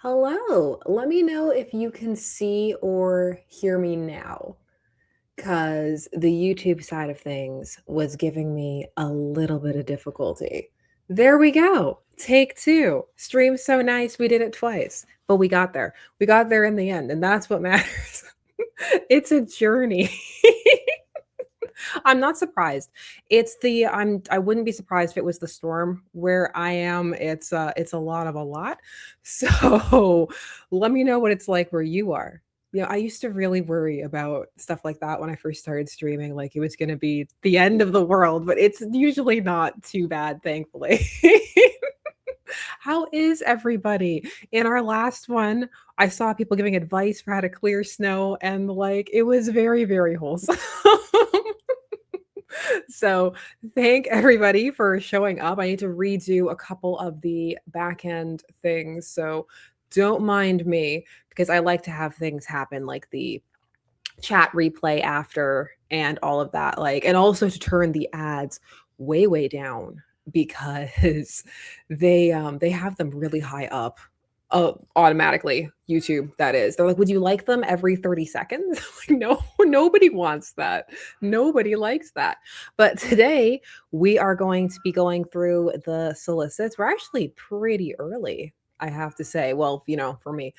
Hello. Let me know if you can see or hear me now, because the YouTube side of things was giving me a little bit of difficulty. There we go. Take two. Stream so nice we did it twice, but we got there. We got there in the end, and that's what matters. It's a journey. I'm not surprised. I wouldn't be surprised if it was the storm where I am. It's a lot of a lot. So let me know what it's like where you are. I used to really worry about stuff like that when I first started streaming, like it was going to be the end of the world, but it's usually not too bad, thankfully. How is everybody? In our last one, I saw people giving advice for how to clear snow, and like it was very, very wholesome. So thank everybody for showing up. I need to redo a couple of the back end things. So don't mind me because I like to have things happen like the chat replay after and all of that. And also to turn the ads way, way down because they have them really high up automatically. YouTube, that is. They're like, would you like them every 30 seconds? Like, no, nobody wants that. Nobody likes that. But today we are going to be going through the solicits. We're actually pretty early, I have to say. Well, for me.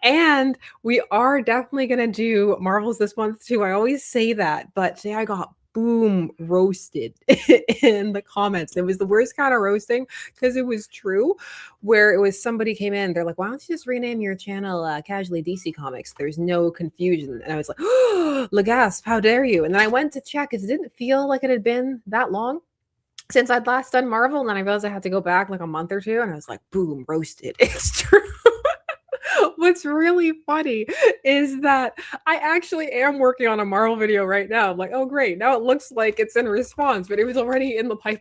And we are definitely going to do Marvels this month too. I always say that, but today I got boom roasted in the comments. It was the worst kind of roasting because it was true, where it was somebody came in, they're like, why don't you just rename your channel Casually DC Comics? There's no confusion. And I was like, oh, Legasp, how dare you? And then I went to check because it didn't feel like it had been that long since I'd last done Marvel. And then I realized I had to go back like a month or two, and I was like, boom, roasted. It's true. What's really funny is that I actually am working on a Marvel video right now. I'm like, oh, great. Now it looks like it's in response, but it was already in the pipeline.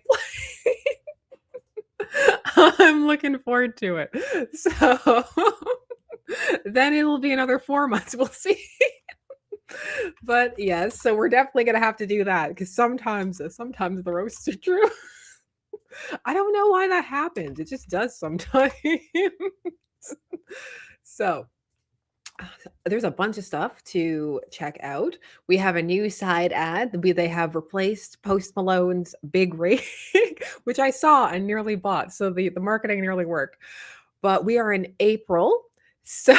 I'm looking forward to it. So then it'll be another 4 months. We'll see. But yes, so we're definitely going to have to do that because sometimes the roasts are true. I don't know why that happens. It just does sometimes. So there's a bunch of stuff to check out. We have a new side ad. They have replaced Post Malone's big rig, which I saw and nearly bought. So the marketing nearly worked. But we are in April. So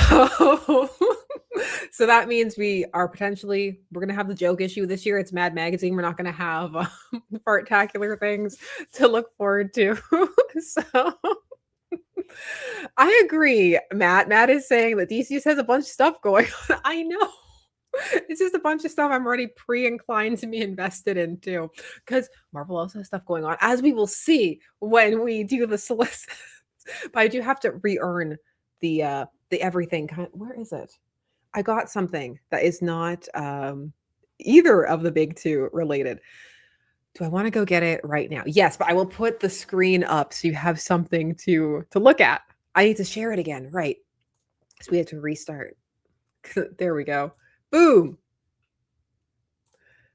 so that means we're going to have the joke issue this year. It's Mad Magazine. We're not going to have fartacular things to look forward to. So I agree, Matt. Matt is saying that DC has a bunch of stuff going on. I know. It's just a bunch of stuff I'm already pre-inclined to be invested in too. Because Marvel also has stuff going on, as we will see when we do the solicits. But I do have to re-earn the everything. Where is it? I got something that is not either of the big two related. Do I want to go get it right now? Yes, but I will put the screen up so you have something to look at. I need to share it again, right? So we have to restart. There we go. Boom.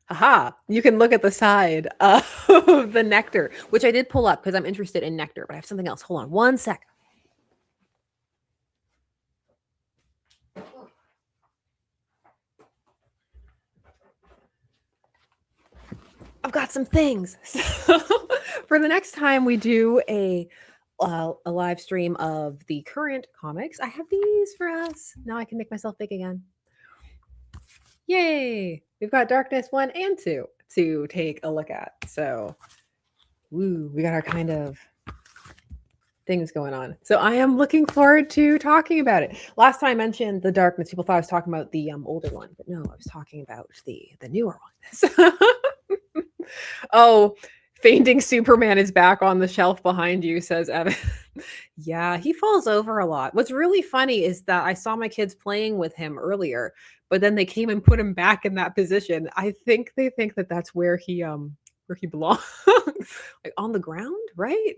Aha. You can look at the side of the Nectar, which I did pull up because I'm interested in Nectar, but I have something else. Hold on one sec. I've got some things. So for the next time we do a live stream of the current comics, I have these for us. Now I can make myself big again. Yay! We've got Darkness 1 and 2 to take a look at. So, woo, we got our kind of things going on. So I am looking forward to talking about it. Last time I mentioned the Darkness, people thought I was talking about the older one, but no, I was talking about the newer one. Oh, fainting Superman is back on the shelf behind you, says Evan. Yeah, he falls over a lot. What's really funny is that I saw my kids playing with him earlier, but then they came and put him back in that position. I think they think that that's where he belongs, like on the ground, right?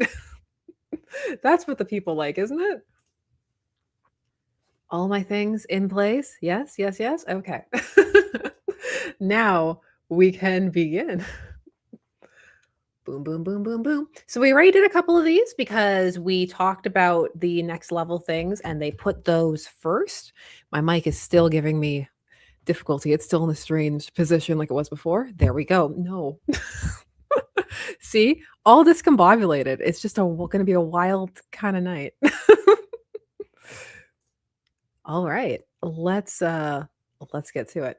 That's what the people like, isn't it? All my things in place. Yes, yes, yes. Okay. Now we can begin. Boom, boom, boom, boom, boom. So we already did a couple of these because we talked about the next level things and they put those first. My mic is still giving me difficulty. It's still in a strange position like it was before. There we go. No. See, all discombobulated. It's just going to be a wild kind of night. All right, let's get to it.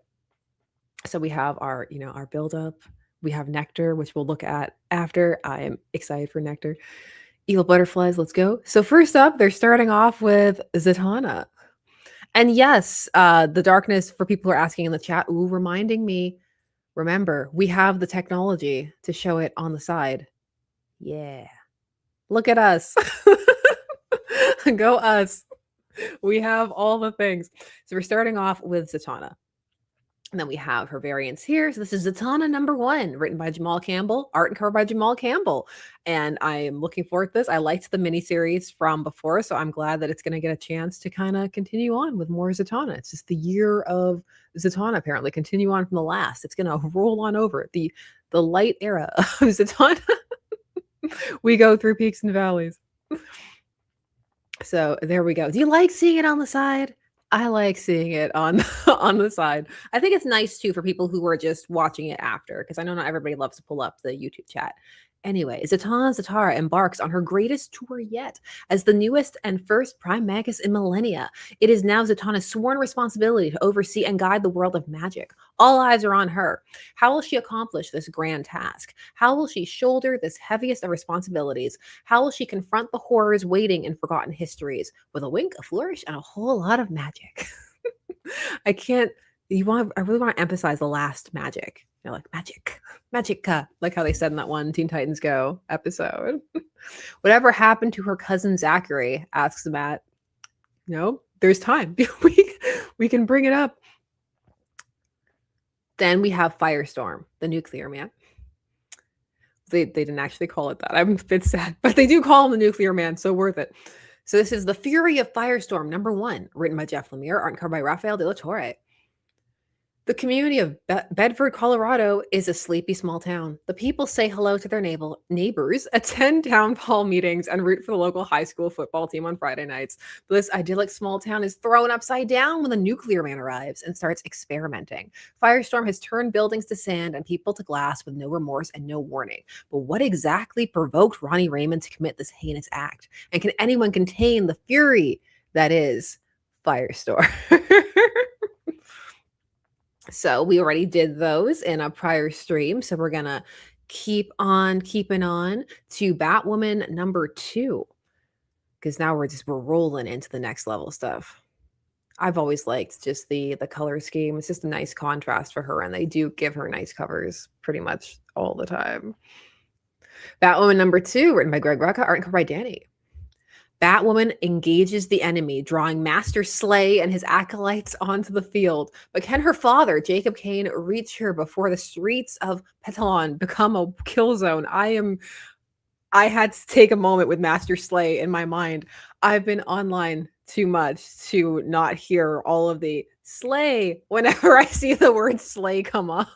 So we have our, our build up. We have Nectar, which we'll look at after. I am excited for Nectar. Evil butterflies, let's go. So first up, they're starting off with Zatanna. And yes, the darkness, for people who are asking in the chat, reminding me, remember, we have the technology to show it on the side. Yeah. Look at us. Go us. We have all the things. So we're starting off with Zatanna. And then we have her variants here. So this is Zatanna #1, written by Jamal Campbell, art and cover by Jamal Campbell. And I am looking forward to this. I liked the miniseries from before, so I'm glad that it's going to get a chance to kind of continue on with more Zatanna. It's just the year of Zatanna, apparently. Continue on from the last. It's going to roll on over. The light era of Zatanna. We go through peaks and valleys. So there we go. Do you like seeing it on the side? I like seeing it on the side. I think it's nice too for people who are just watching it after, because I know not everybody loves to pull up the YouTube chat. Anyway, Zatanna embarks on her greatest tour yet. As the newest and first Prime Magus in millennia, it is now Zatanna's sworn responsibility to oversee and guide the world of magic. All eyes are on her. How will she accomplish this grand task? How will she shoulder this heaviest of responsibilities? How will she confront the horrors waiting in forgotten histories? With a wink, a flourish, and a whole lot of magic. I really want to emphasize the last magic. Like magic, like how they said in that one Teen Titans Go episode. Whatever happened to her cousin Zachary? Asks Matt. No, there's time. we can bring it up. Then we have Firestorm, the nuclear man. They didn't actually call it that. I'm a bit sad, but they do call him the nuclear man, so worth it. So this is The Fury of Firestorm, #1, written by Jeff Lemire, art and cover by Rafael de la Torre. The community of Bedford, Colorado is a sleepy small town. The people say hello to their neighbors, attend town hall meetings, and root for the local high school football team on Friday nights. But this idyllic small town is thrown upside down when the nuclear man arrives and starts experimenting. Firestorm has turned buildings to sand and people to glass with no remorse and no warning. But what exactly provoked Ronnie Raymond to commit this heinous act? And can anyone contain the fury that is Firestorm? So we already did those in a prior stream. So we're going to keep on keeping on to Batwoman #2. Because now we're rolling into the next level stuff. I've always liked just the color scheme. It's just a nice contrast for her. And they do give her nice covers pretty much all the time. Batwoman #2, written by Greg Rucka, art and cover by Danny. Batwoman engages the enemy, drawing Master Slay and his acolytes onto the field. But can her father, Jacob Cain, reach her before the streets of Petalon become a kill zone? I had to take a moment with Master Slay in my mind. I've been online too much to not hear all of the slay whenever I see the word slay come up.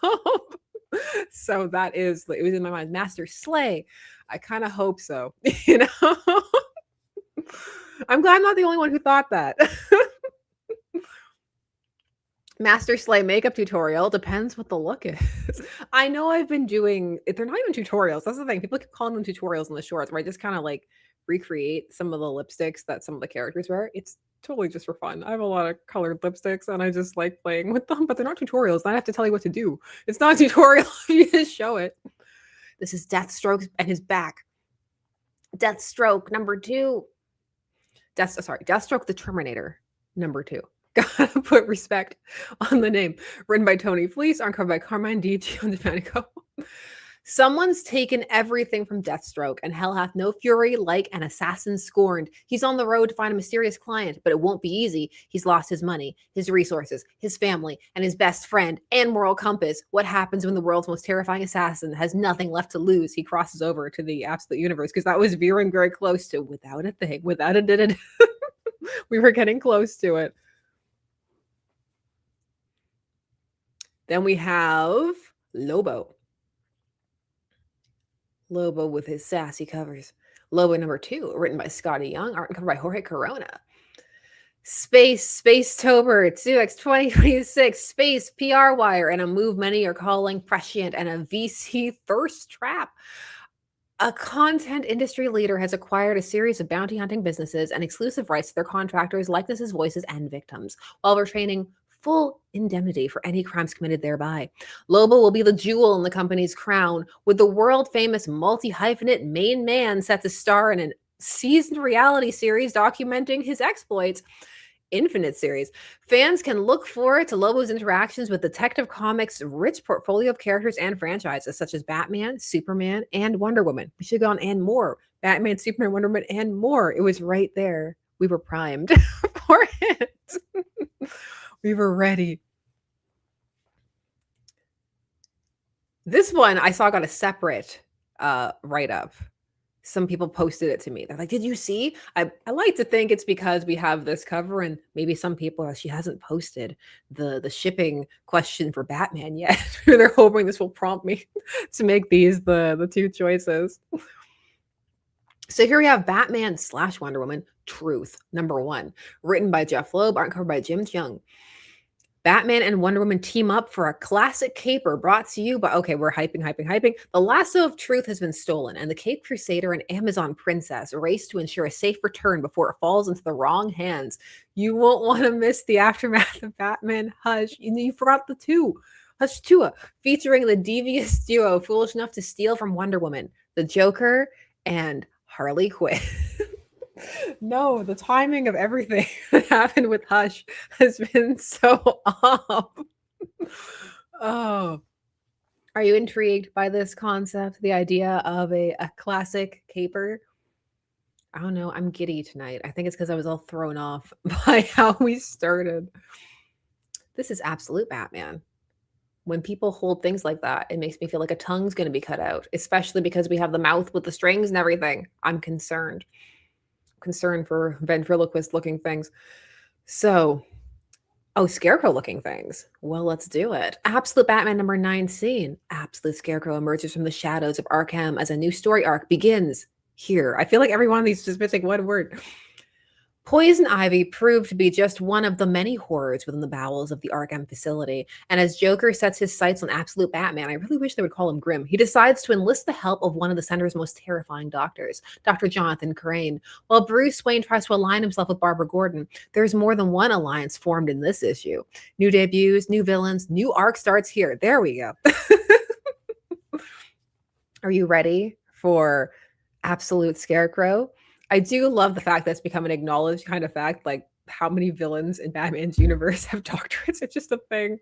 So it was in my mind. Master Slay. I kind of hope so, I'm glad I'm not the only one who thought that. Master Slay makeup tutorial. Depends what the look is. I know I've been doing, they're not even tutorials. That's the thing. People keep calling them tutorials in the shorts where I just kind of like recreate some of the lipsticks that some of the characters wear. It's totally just for fun. I have a lot of colored lipsticks and I just like playing with them, but they're not tutorials. I have to tell you what to do. It's not a tutorial if you just show it. This is Deathstroke and his back. Deathstroke #2. Deathstroke the Terminator #2. Gotta put respect on the name. Written by Tony Fleece, uncovered by Carmine Di Giandomenico. Someone's taken everything from Deathstroke, and hell hath no fury like an assassin scorned. He's on the road to find a mysterious client, but it won't be easy. He's lost his money, his resources, his family, and his best friend and moral compass. What happens when the world's most terrifying assassin has nothing left to lose? He crosses over to the absolute universe, because that was veering very close to without a thing, without a did. We were getting close to it. Then we have Lobo. Lobo with his sassy covers. Lobo number 2, written by Scotty Young, art and cover by Jorge Corona. Space Tober 2X 2026, Space PR Wire, and a move many are calling prescient, and a VC thirst trap. A content industry leader has acquired a series of bounty hunting businesses and exclusive rights to their contractors, likenesses, voices, and victims, while retaining full indemnity for any crimes committed thereby. Lobo will be the jewel in the company's crown, with the world-famous multi-hyphenate main man set to star in a seasoned reality series documenting his exploits. Infinite series. Fans can look forward to Lobo's interactions with Detective Comics' rich portfolio of characters and franchises such as Batman, Superman, and Wonder Woman. We should go on and more. Batman, Superman, Wonder Woman, and more. It was right there. We were primed for it. We were ready. This one I saw got a separate write-up. Some people posted it to me. They're like, did you see? I like to think it's because we have this cover, and maybe some people are, she hasn't posted the shipping question for Batman yet. They're hoping this will prompt me to make these the 2 choices. So here we have Batman / Wonder Woman, Truth, number 1, written by Jeff Loeb, art covered by Jim Chung. Batman and Wonder Woman team up for a classic caper brought to you by, okay, we're hyping. The lasso of truth has been stolen, and the Cape Crusader and Amazon Princess race to ensure a safe return before it falls into the wrong hands. You won't want to miss the aftermath of Batman Hush. You forgot the 2. Hush 2, featuring the devious duo foolish enough to steal from Wonder Woman, the Joker, and Harley Quinn. No, the timing of everything that happened with Hush has been so off. Oh. Are you intrigued by this concept, the idea of a classic caper? I don't know. I'm giddy tonight. I think it's because I was all thrown off by how we started. This is absolute Batman. When people hold things like that, it makes me feel like a tongue's going to be cut out, especially because we have the mouth with the strings and everything. I'm concerned. Concerned for ventriloquist looking things. So, Scarecrow looking things. Well, let's do it. Absolute Batman number 9 scene. Absolute Scarecrow emerges from the shadows of Arkham as a new story arc begins here. I feel like every one of these is just missing one word. Poison Ivy proved to be just one of the many horrors within the bowels of the Arkham facility, and as Joker sets his sights on Absolute Batman, I really wish they would call him Grim, he decides to enlist the help of one of the center's most terrifying doctors, Dr. Jonathan Crane. While Bruce Wayne tries to align himself with Barbara Gordon, there's more than one alliance formed in this issue. New debuts, new villains, new arc starts here. There we go. Are you ready for Absolute Scarecrow? I do love the fact that it's become an acknowledged kind of fact, like how many villains in Batman's universe have doctorates. It's just a thing.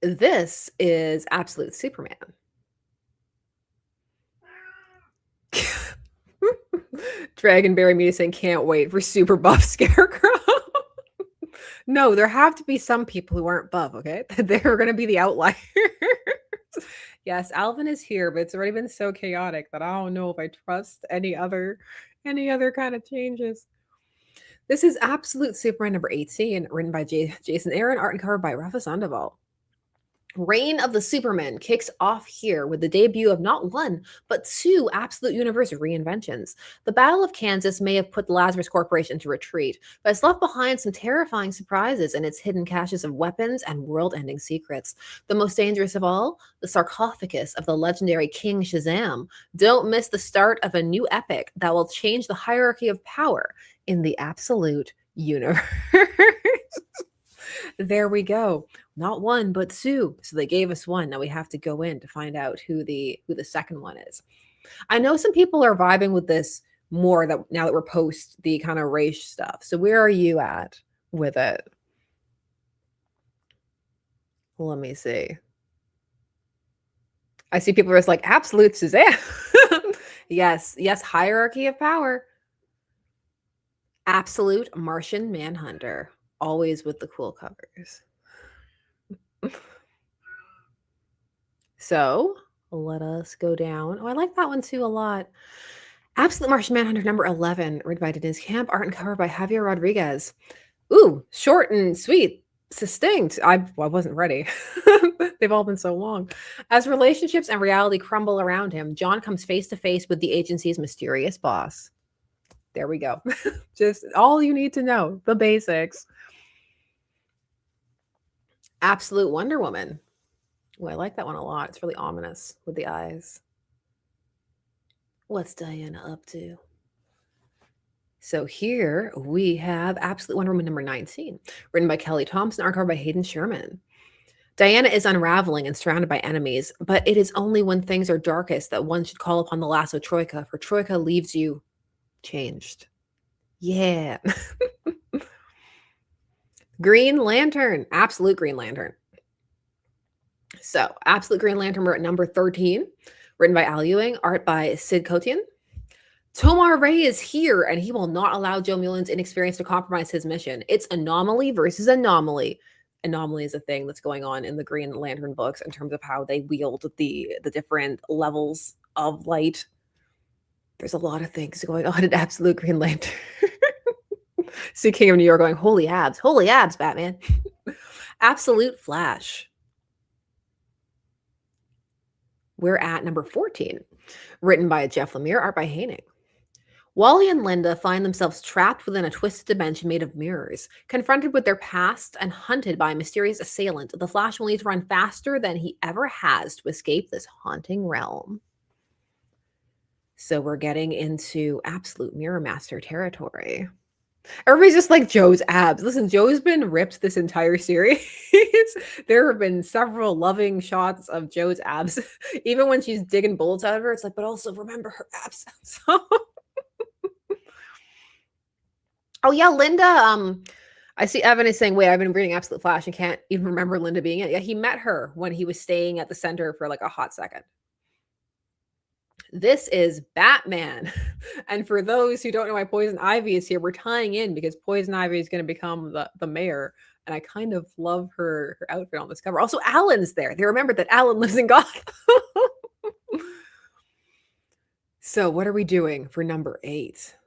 This is Absolute Superman. Dragonberry Media saying, can't wait for super buff Scarecrow. No, there have to be some people who aren't buff, okay? They're going to be the outliers. Yes, Alvin is here, but it's already been so chaotic that I don't know if I trust any other kind of changes. This is Absolute Superman number 18, written by Jason Aaron, art and cover by Rafa Sandoval. Reign of the Supermen kicks off here with the debut of not one, but 2 Absolute Universe reinventions. The Battle of Kansas may have put the Lazarus Corporation to retreat, but it's left behind some terrifying surprises in its hidden caches of weapons and world-ending secrets. The most dangerous of all, the sarcophagus of the legendary King Shazam. Don't miss the start of a new epic that will change the hierarchy of power in the Absolute Universe. There we go. Not one, but 2. So they gave us 1. Now we have to go in to find out who the second one is. I know some people are vibing with this more that now that we're post the kind of race stuff. So where are you at with it? Let me see. I see people are just like, absolute Suzanne. Yes, hierarchy of power. Absolute Martian Manhunter. Always with the cool covers. So let us go down. Oh, I like that one too a lot. Absolute Martian Manhunter number 11, written by Denise Camp, art and cover by Javier Rodriguez. Ooh, short and sweet. Succinct. I wasn't ready. They've all been so long. As relationships and reality crumble around him, John comes face to face with the agency's mysterious boss. There we go. Just all you need to know, the basics. Absolute Wonder Woman. Oh, I like that one a lot. It's really ominous with the eyes. What's Diana up to? So here we have Absolute Wonder Woman number 19, written by Kelly Thompson, art cover by Hayden Sherman. Diana is unraveling and surrounded by enemies, but it is only when things are darkest that one should call upon the lasso Troika, for Troika leaves you changed. Yeah. Green Lantern, Absolute Green Lantern. So, Absolute Green Lantern, we're at number 13, written by Al Ewing, art by Sid Kotian. Tomar Ray is here, and he will not allow Joe Mulan's inexperience to compromise his mission. It's anomaly versus anomaly. Anomaly is a thing that's going on in the Green Lantern books in terms of how they wield the different levels of light. There's a lot of things going on in Absolute Green Lantern. See King of New York going, holy abs, Batman. Absolute Flash. We're at number 14, written by Jeff Lemire, art by Haining. Wally and Linda find themselves trapped within a twisted dimension made of mirrors. Confronted with their past and hunted by a mysterious assailant, the Flash will need to run faster than he ever has to escape this haunting realm. So we're getting into absolute Mirror Master territory. Everybody's just like, Joe's abs. Listen, Joe's been ripped this entire series. There have been several loving shots of Joe's abs. Even when she's digging bullets out of her, it's like, but also remember her abs. So... Oh yeah, Linda. I see Evan is saying, wait, I've been reading Absolute Flash and can't even remember Linda being in it. Yeah, he met her when he was staying at the center for like a hot second. This is Batman. And for those who don't know why Poison Ivy is here, we're tying in because Poison Ivy is going to become the mayor. And I kind of love her outfit on this cover. Also, Alan's there. They remembered that Alan lives in Gotham. So what are we doing for number 8?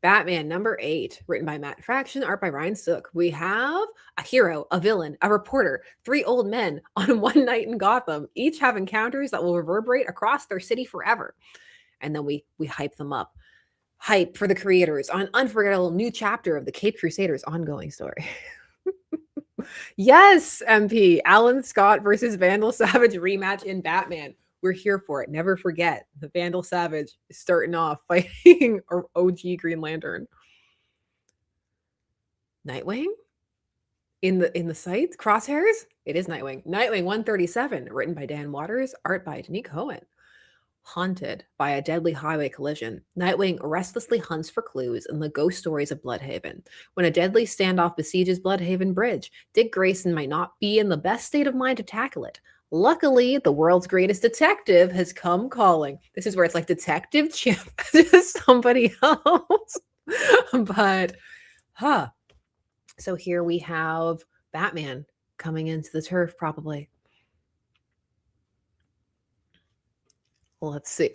Batman number 8, written by Matt Fraction, art by Ryan Sook. We have a hero, a villain, a reporter, 3 old men on one night in Gotham, each have encounters that will reverberate across their city forever. And then we hype them up. Hype for the creators on an unforgettable new chapter of the Caped Crusaders ongoing story. Yes, MP, Alan Scott versus Vandal Savage rematch in Batman. We're here for it. Never forget, the Vandal Savage is starting off fighting OG Green Lantern. Nightwing? In the sights? Crosshairs? It is Nightwing. Nightwing 137, written by Dan Waters, art by Danique Cohen. Haunted by a deadly highway collision, Nightwing restlessly hunts for clues in the ghost stories of Bloodhaven. When a deadly standoff besieges Bloodhaven Bridge, Dick Grayson might not be in the best state of mind to tackle it. Luckily, the world's greatest detective has come calling. This is where it's like Detective Chimp to somebody else. But, so here we have Batman coming into the turf, probably. Let's see.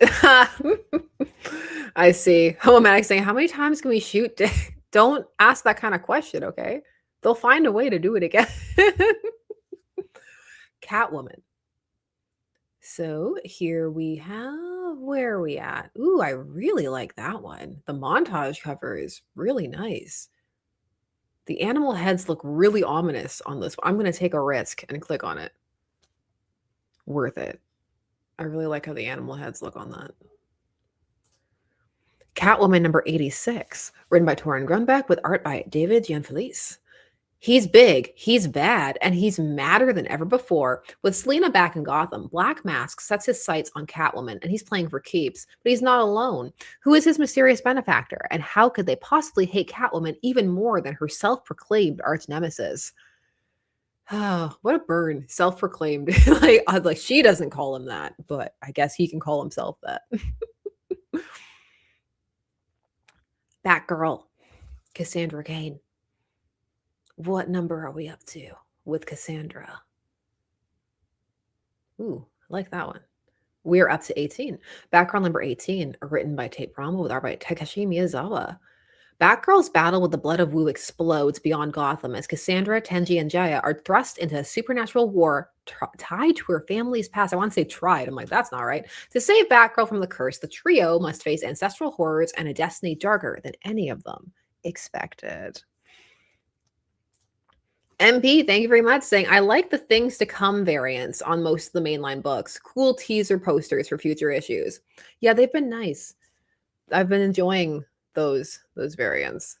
I see. Homomatic saying, how many times can we shoot Dick? Don't ask that kind of question, okay? They'll find a way to do it again. Catwoman. So here we have, where are we at? Ooh, I really like that one. The montage cover is really nice. The animal heads look really ominous on this one. I'm going to take a risk and click on it. Worth it. I really like how the animal heads look on that. Catwoman number 86, written by Torrin Grunbeck with art by David Gianfelice. He's big, he's bad, and he's madder than ever before. With Selena back in Gotham, Black Mask sets his sights on Catwoman, and he's playing for keeps, but he's not alone. Who is his mysterious benefactor, and how could they possibly hate Catwoman even more than her self-proclaimed arch nemesis? Oh, what a burn. Self-proclaimed. like she doesn't call him that, but I guess he can call himself that. Batgirl, Cassandra Cain. What number are we up to with Cassandra? Ooh, I like that one. We're up to 18. Background number 18, written by Tate Bromwell with art by Takeshi Miyazawa. Batgirl's battle with the Blood of Wu explodes beyond Gotham as Cassandra, Tenji, and Jaya are thrust into a supernatural war tied to her family's past. I want to say tried. I'm like, that's not right. To save Batgirl from the curse, the trio must face ancestral horrors and a destiny darker than any of them expected. MP, thank you very much, saying, I like the things to come variants on most of the mainline books. Cool teaser posters for future issues. Yeah, they've been nice. I've been enjoying those variants.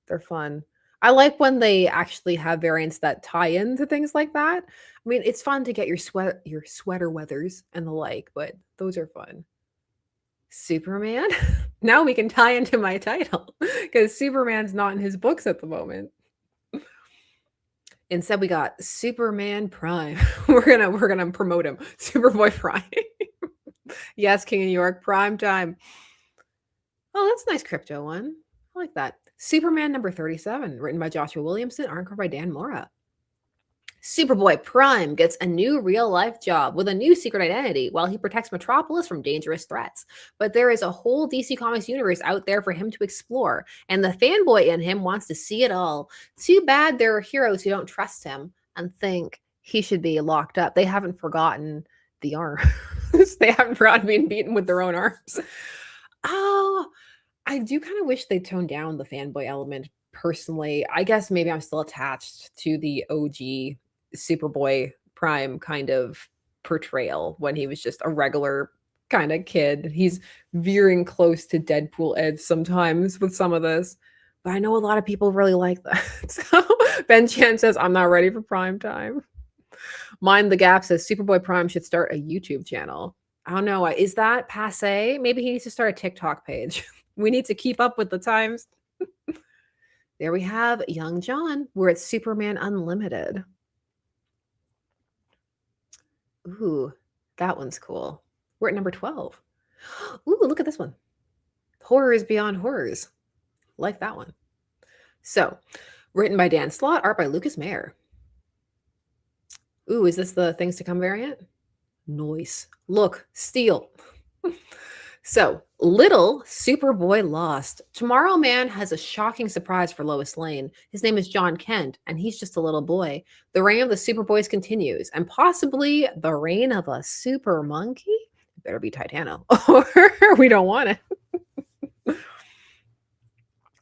They're fun. I like when they actually have variants that tie into things like that. I mean, it's fun to get your sweater weathers and the like, but those are fun. Superman? Now we can tie into my title because Superman's not in his books at the moment. Instead, we got Superman Prime. we're gonna promote him. Superboy Prime. Yes, King of New York, prime time. Oh, that's a nice crypto one. I like that. Superman number 37, written by Joshua Williamson, art cover by Dan Mora. Superboy Prime gets a new real-life job with a new secret identity while he protects Metropolis from dangerous threats. But there is a whole DC Comics universe out there for him to explore, and the fanboy in him wants to see it all. Too bad there are heroes who don't trust him and think he should be locked up. They haven't forgotten the arms. They haven't forgotten being beaten with their own arms. Oh, I do kind of wish they'd tone down the fanboy element personally. I guess maybe I'm still attached to the OG Superboy Prime kind of portrayal when he was just a regular kind of kid. He's veering close to Deadpool edge sometimes with some of this, but I know a lot of people really like that. So Ben Chan says, I'm not ready for prime time. Mind the Gap says Superboy Prime should start a YouTube channel. I don't know. Is that passe? Maybe he needs to start a TikTok page. We need to keep up with the times. There we have Young John. We're at Superman Unlimited. Ooh, that one's cool. We're at number 12. Ooh, look at this one. Horrors Beyond Horrors. Like that one. So, written by Dan Slott, art by Lucas Mayer. Ooh, is this the Things to Come variant? Noise. Look, steel. So, Little Superboy Lost. Tomorrow Man has a shocking surprise for Lois Lane. His name is John Kent, and he's just a little boy. The reign of the Superboys continues, and possibly the reign of a super monkey? It better be Titano, or we don't want it.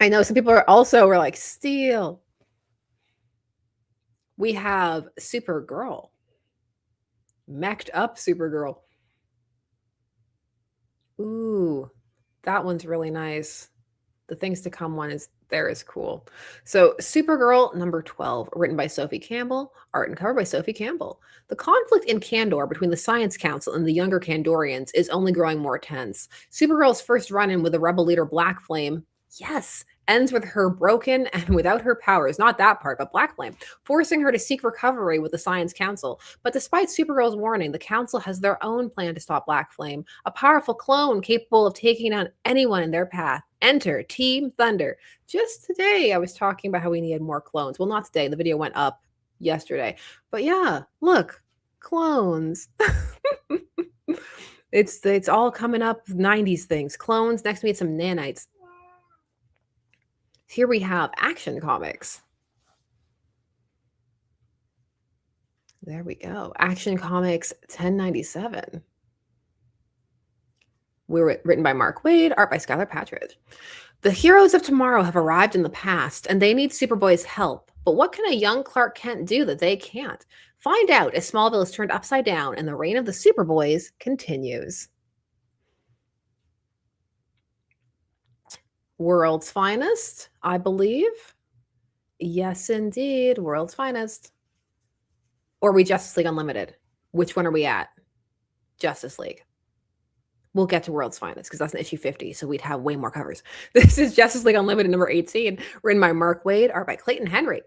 I know some people are like, Steel. We have Supergirl. Mech'd up Supergirl. Ooh, that one's really nice. The Things to Come one is cool. So Supergirl number 12, written by Sophie Campbell, art and cover by Sophie Campbell. The conflict in Kandor between the Science Council and the younger Kandorians is only growing more tense. Supergirl's first run-in with the rebel leader Black Flame, yes, ends with her broken and without her powers, not that part, but Black Flame, forcing her to seek recovery with the Science Council. But despite Supergirl's warning, the Council has their own plan to stop Black Flame, a powerful clone capable of taking down anyone in their path. Enter Team Thunder. Just today, I was talking about how we needed more clones. Well, not today. The video went up yesterday. But yeah, look, clones. It's all coming up 90s things. Clones, next to me, some nanites. Here we have Action Comics. There we go. Action Comics 1097. We're written by Mark Waid, art by Skylar Patridge. The heroes of tomorrow have arrived in the past, and they need Superboy's help. But what can a young Clark Kent do that they can't? Find out as Smallville is turned upside down and the reign of the Superboys continues. World's Finest, I believe. Yes, indeed. World's Finest. Or are we Justice League Unlimited? Which one are we at? Justice League. We'll get to World's Finest because that's an issue 50, so we'd have way more covers. This is Justice League Unlimited number 18, written by Mark Waid, art by Clayton Henry.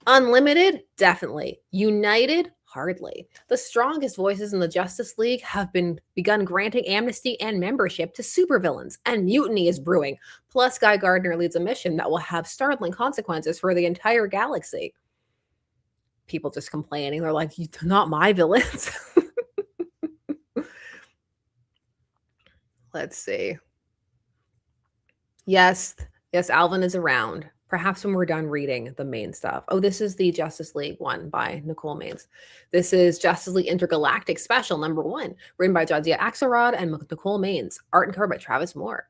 Unlimited? Definitely. United? Hardly. The strongest voices in the Justice League have begun granting amnesty and membership to supervillains, and mutiny is brewing. Plus, Guy Gardner leads a mission that will have startling consequences for the entire galaxy. People just complaining. They're like, not my villains. Let's see. Yes, Yes, Alvin is around. Perhaps when we're done reading the main stuff. Oh, this is the Justice League one by Nicole Maines. This is Justice League Intergalactic Special #1, written by Jadzia Axelrod and Nicole Maines. Art and cover by Travis Moore.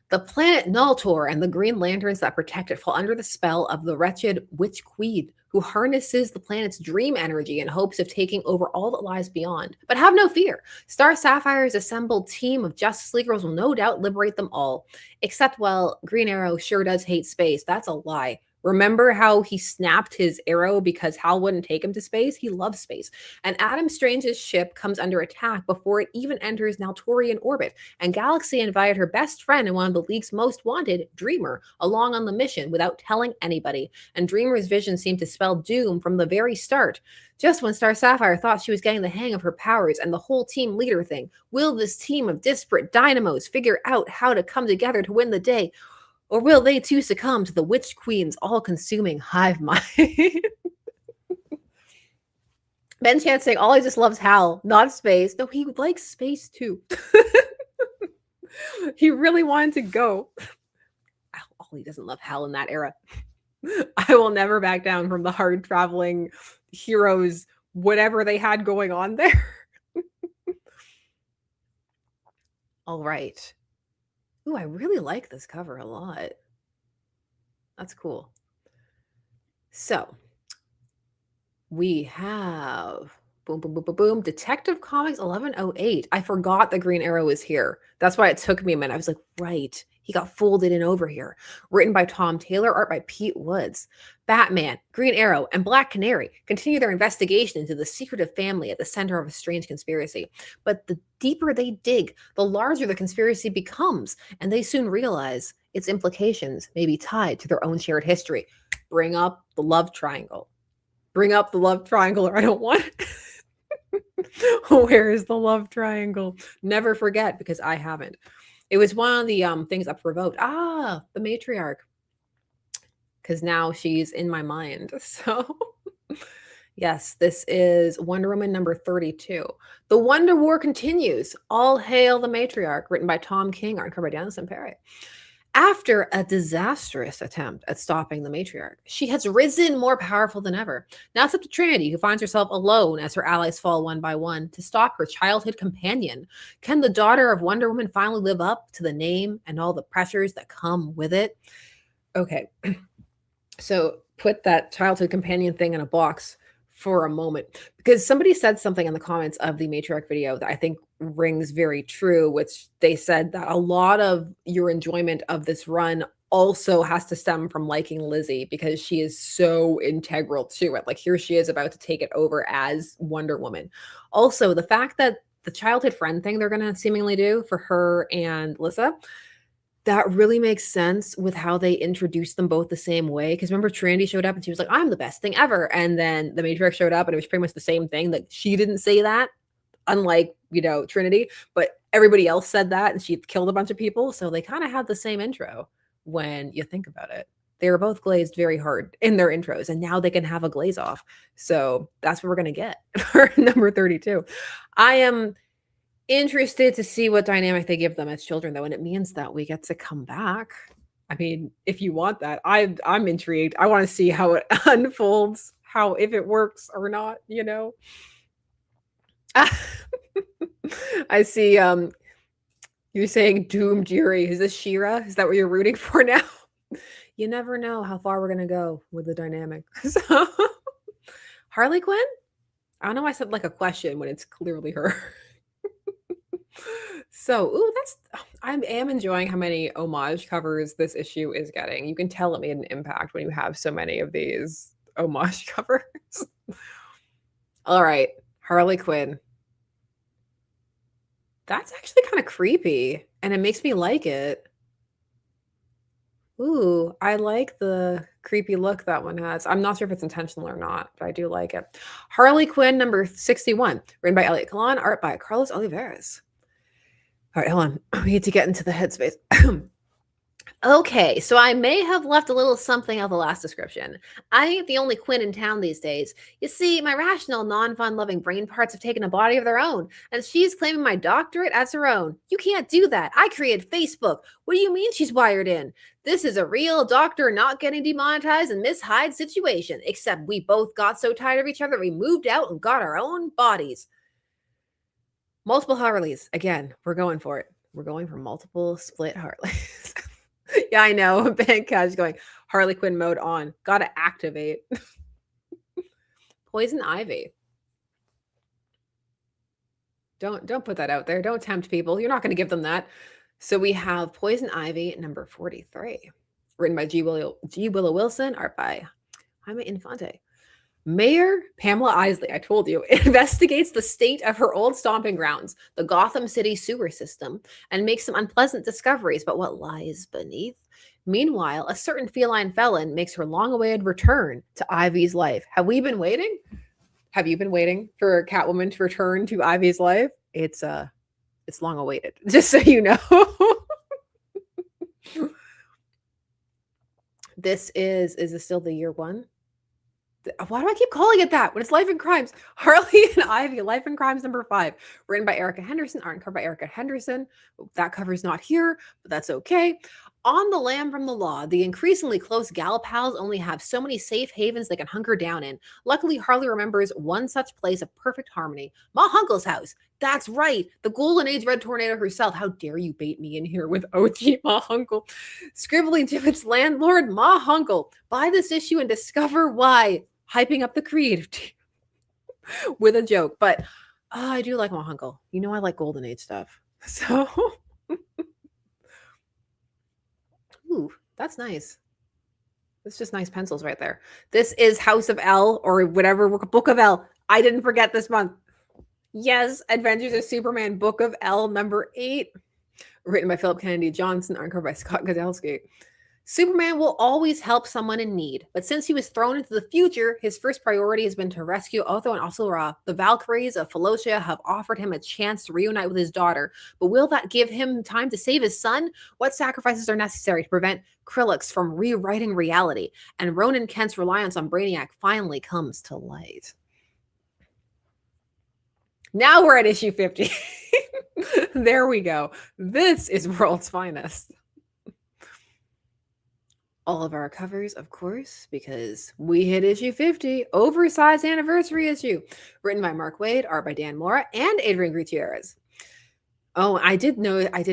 The planet Nultor and the Green Lanterns that protect it fall under the spell of the wretched Witch Queen, who harnesses the planet's dream energy in hopes of taking over all that lies beyond. But have no fear. Star Sapphire's assembled team of Justice Leaguers will no doubt liberate them all. Except, well, Green Arrow sure does hate space. That's a lie. Remember how he snapped his arrow because Hal wouldn't take him to space? He loves space. And Adam Strange's ship comes under attack before it even enters Naltorian orbit. And Galaxy invited her best friend and one of the League's most wanted, Dreamer, along on the mission without telling anybody. And Dreamer's vision seemed to spell doom from the very start. Just when Star Sapphire thought she was getting the hang of her powers and the whole team leader thing, will this team of disparate dynamos figure out how to come together to win the day? Or will they too succumb to the Witch Queen's all-consuming hive mind? Ben Chance saying, all he just loves Hal, not space. No, he likes space too. He really wanted to go. Oh, he doesn't love Hal in that era. I will never back down from the hard-traveling heroes, whatever they had going on there. All right. Ooh, I really like this cover a lot. That's cool. So we have boom, boom, boom, boom, boom. Detective Comics 1108. I forgot the Green Arrow was here. That's why it took me a minute. I was like, right. He got folded in over here. Written by Tom Taylor, art by Pete Woods. Batman, Green Arrow, and Black Canary continue their investigation into the secretive family at the center of a strange conspiracy. But the deeper they dig, the larger the conspiracy becomes, and they soon realize its implications may be tied to their own shared history. Bring up the love triangle. Bring up the love triangle, or I don't want it. Where is the love triangle? Never forget, because I haven't. It was one of the things up for vote. The Matriarch. Because now she's in my mind. So, yes, this is Wonder Woman #32. The Wonder War continues. All hail the Matriarch, written by Tom King, art cover by Dennis Perry. After a disastrous attempt at stopping the Matriarch, she has risen more powerful than ever. Now it's up to Trinity, who finds herself alone as her allies fall one by one, to stop her childhood companion. Can the daughter of Wonder Woman finally live up to the name and all the pressures that come with it? Okay, so put that childhood companion thing in a box for a moment, because somebody said something in the comments of the Matriarch video that I think rings very true, which they said that a lot of your enjoyment of this run also has to stem from liking Lizzie, because she is so integral to it. Like, here she is about to take it over as Wonder Woman. Also, the fact that the childhood friend thing they're going to seemingly do for her and Lissa, that really makes sense with how they introduced them both the same way. Because remember, Trinity showed up and she was like, I'm the best thing ever. And then the Matriarch showed up and it was pretty much the same thing. Like, she didn't say that, unlike, Trinity, but everybody else said that, and she killed a bunch of people. So they kind of had the same intro when you think about it. They were both glazed very hard in their intros, and now they can have a glaze off. So that's what we're going to get for #32. I am interested to see what dynamic they give them as children, though, and it means that we get to come back. I mean, if you want that, I'm intrigued. I want to see how it unfolds, if it works or not, I see you're saying Doomed Yuri. Is this She-Ra? Is that what you're rooting for now? You never know how far we're gonna go with the dynamic. So Harley Quinn? I don't know why I said like a question when it's clearly her. So, I am enjoying how many homage covers this issue is getting. You can tell it made an impact when you have so many of these homage covers. All right, Harley Quinn. That's actually kind of creepy, and it makes me like it. Ooh, I like the creepy look that one has. I'm not sure if it's intentional or not, but I do like it. Harley Quinn #61, written by Elliot Kalan, art by Carlos Oliveras. All right, hold on. We need to get into the headspace. Okay, so I may have left a little something out of the last description. I ain't the only Quinn in town these days. You see, my rational, non-fun loving brain parts have taken a body of their own, and she's claiming my doctorate as her own. You can't do that. I created Facebook. What do you mean she's wired in? This is a real doctor not getting demonetized and Miss Hyde situation, except we both got so tired of each other we moved out and got our own bodies. Multiple Harleys. Again, we're going for it. We're going for multiple split Harleys. Yeah, I know. Ben Cash going Harley Quinn mode on. Gotta activate. Poison Ivy. Don't put that out there. Don't tempt people. You're not going to give them that. So we have Poison Ivy number 43, written by G. Willow Wilson, art by Jaime Infante. Mayor Pamela Isley, I told you, investigates the state of her old stomping grounds, the Gotham City sewer system, and makes some unpleasant discoveries about what lies beneath. Meanwhile, a certain feline felon makes her long-awaited return to Ivy's life. Have we been waiting? Have you been waiting for Catwoman to return to Ivy's life? It's long awaited, just so you know. This is this still the year one? Why do I keep calling it that when it's Life and Crimes? Harley and Ivy, Life and Crimes number 5, written by Erica Henderson, art and cover by Erica Henderson. That cover's not here, but that's okay. On the lam from the law, the increasingly close gal pals only have so many safe havens they can hunker down in. Luckily, Harley remembers one such place of perfect harmony. Ma Hunkle's house. That's right, the Golden Age Red Tornado herself. How dare you bait me in here with OG Ma Hunkle. Scribbly Gibbet's landlord, Ma Hunkle. Buy this issue and discover why. Hyping up the creative team with a joke. But I do like Ma Hunkle. You know I like Golden Age stuff. So, ooh, that's nice. It's just nice pencils right there. This is House of L or whatever, Book of L. I didn't forget this month. Yes, Adventures of Superman, Book of L, number 8. Written by Philip Kennedy Johnson, art cover by Scott Guzalski. Superman will always help someone in need, but since he was thrown into the future, his first priority has been to rescue Otho and Asura. The Valkyries of Felocia have offered him a chance to reunite with his daughter, but will that give him time to save his son? What sacrifices are necessary to prevent Krillix from rewriting reality? And Ronan Kent's reliance on Brainiac finally comes to light. Now we're at issue 50. There we go. This is World's Finest. All of our covers, of course, because we hit issue 50, oversized anniversary issue, written by Mark Waid, art by Dan Mora, and Adrian Gutierrez. Oh, I did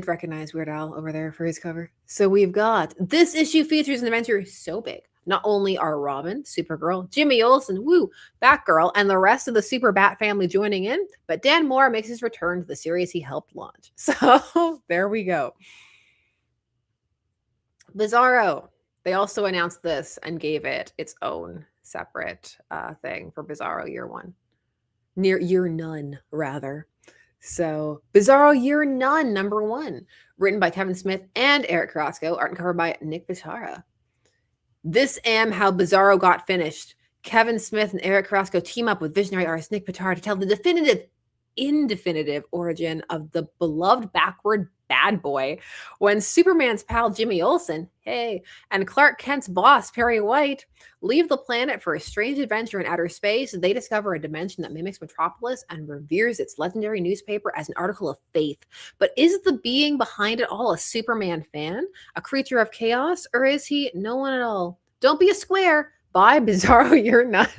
recognize Weird Al over there for his cover. So we've got, this issue features an adventure so big. Not only are Robin, Supergirl, Jimmy Olsen, Batgirl, and the rest of the Super Bat family joining in, but Dan Mora makes his return to the series he helped launch. So there we go. Bizarro. They also announced this and gave it its own separate thing for Bizarro year none, rather. So Bizarro year none, number 1, written by Kevin Smith and Eric Carrasco, art and cover by Nick Pitarra. This am how Bizarro got finished. Kevin Smith and Eric Carrasco team up with visionary artist Nick Pitarra to tell the indefinitive origin of the beloved backward bad boy when Superman's pal Jimmy Olsen, and Clark Kent's boss Perry White leave the planet for a strange adventure in outer space. They discover a dimension that mimics Metropolis and reveres its legendary newspaper as an article of faith. But is the being behind it all a Superman fan, a creature of chaos, or is he no one at all? Don't be a square. Bye, Bizarro, you're not.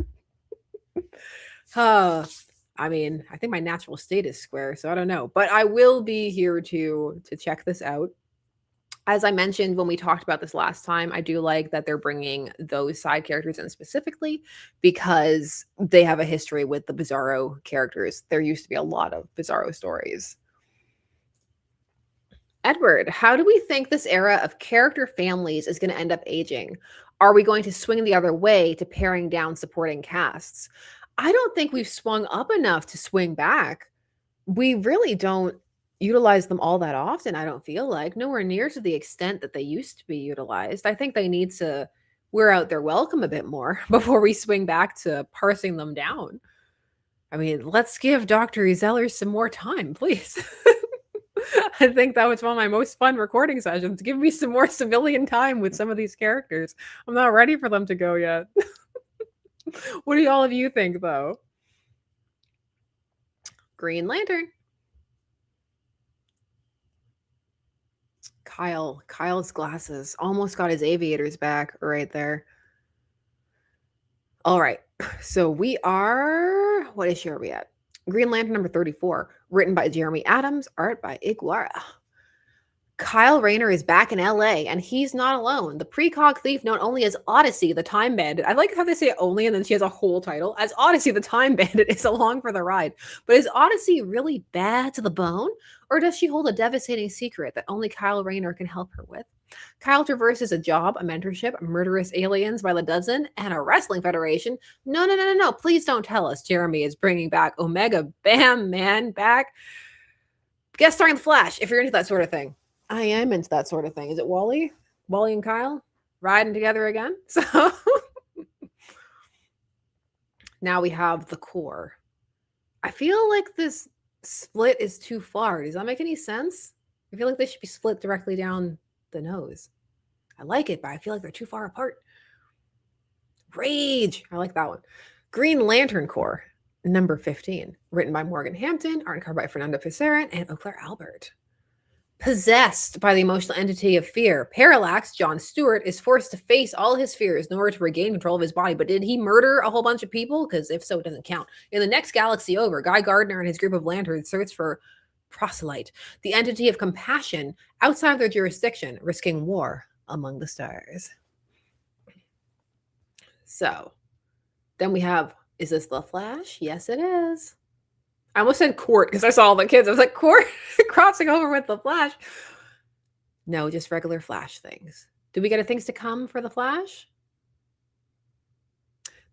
I mean, I think my natural state is square, so I don't know. But I will be here to check this out. As I mentioned when we talked about this last time, I do like that they're bringing those side characters in specifically because they have a history with the Bizarro characters. There used to be a lot of Bizarro stories. Edward, how do we think this era of character families is going to end up aging? Are we going to swing the other way to paring down supporting casts? I don't think we've swung up enough to swing back. We really don't utilize them all that often, I don't feel like. Nowhere near to the extent that they used to be utilized. I think they need to wear out their welcome a bit more before we swing back to parsing them down. I mean, let's give Dr. Zeller some more time, please. I think that was one of my most fun recording sessions. Give me some more civilian time with some of these characters. I'm not ready for them to go yet. What do all of you think, though? Green Lantern. Kyle's glasses. Almost got his aviators back right there. All right. So we are, what issue are we at? Green Lantern number 34, written by Jeremy Adams, art by Iguara. Kyle Rayner is back in LA, and he's not alone. The precog thief known only as Odyssey, the Time Bandit. I like how they say it only, and then she has a whole title. As Odyssey, the Time Bandit is along for the ride. But is Odyssey really bad to the bone? Or does she hold a devastating secret that only Kyle Rayner can help her with? Kyle traverses a job, a mentorship, murderous aliens by the dozen, and a wrestling federation. No. Please don't tell us Jeremy is bringing back Omega Bam Man back. Guest starring The Flash, if you're into that sort of thing. I am into that sort of thing. Is it Wally? Wally and Kyle riding together again? So now we have the core. I feel like this split is too far. Does that make any sense? I feel like they should be split directly down the nose. I like it, but I feel like they're too far apart. Rage. I like that one. Green Lantern Corps, number 15, written by Morgan Hampton, art and cover by Fernando Pescerin and Eau Claire Albert. Possessed by the emotional entity of fear, Parallax, John Stewart, is forced to face all his fears in order to regain control of his body. But did he murder a whole bunch of people? Because if so, it doesn't count. In the next galaxy over, Guy Gardner and his group of lanterns search for Proselyte, the entity of compassion outside of their jurisdiction, risking war among the stars. So, then we have, is this The Flash? Yes, it is. I almost said Court because I saw all the kids. I was like, Court crossing over with The Flash. No, just regular Flash things. Do we get a things to come for The Flash?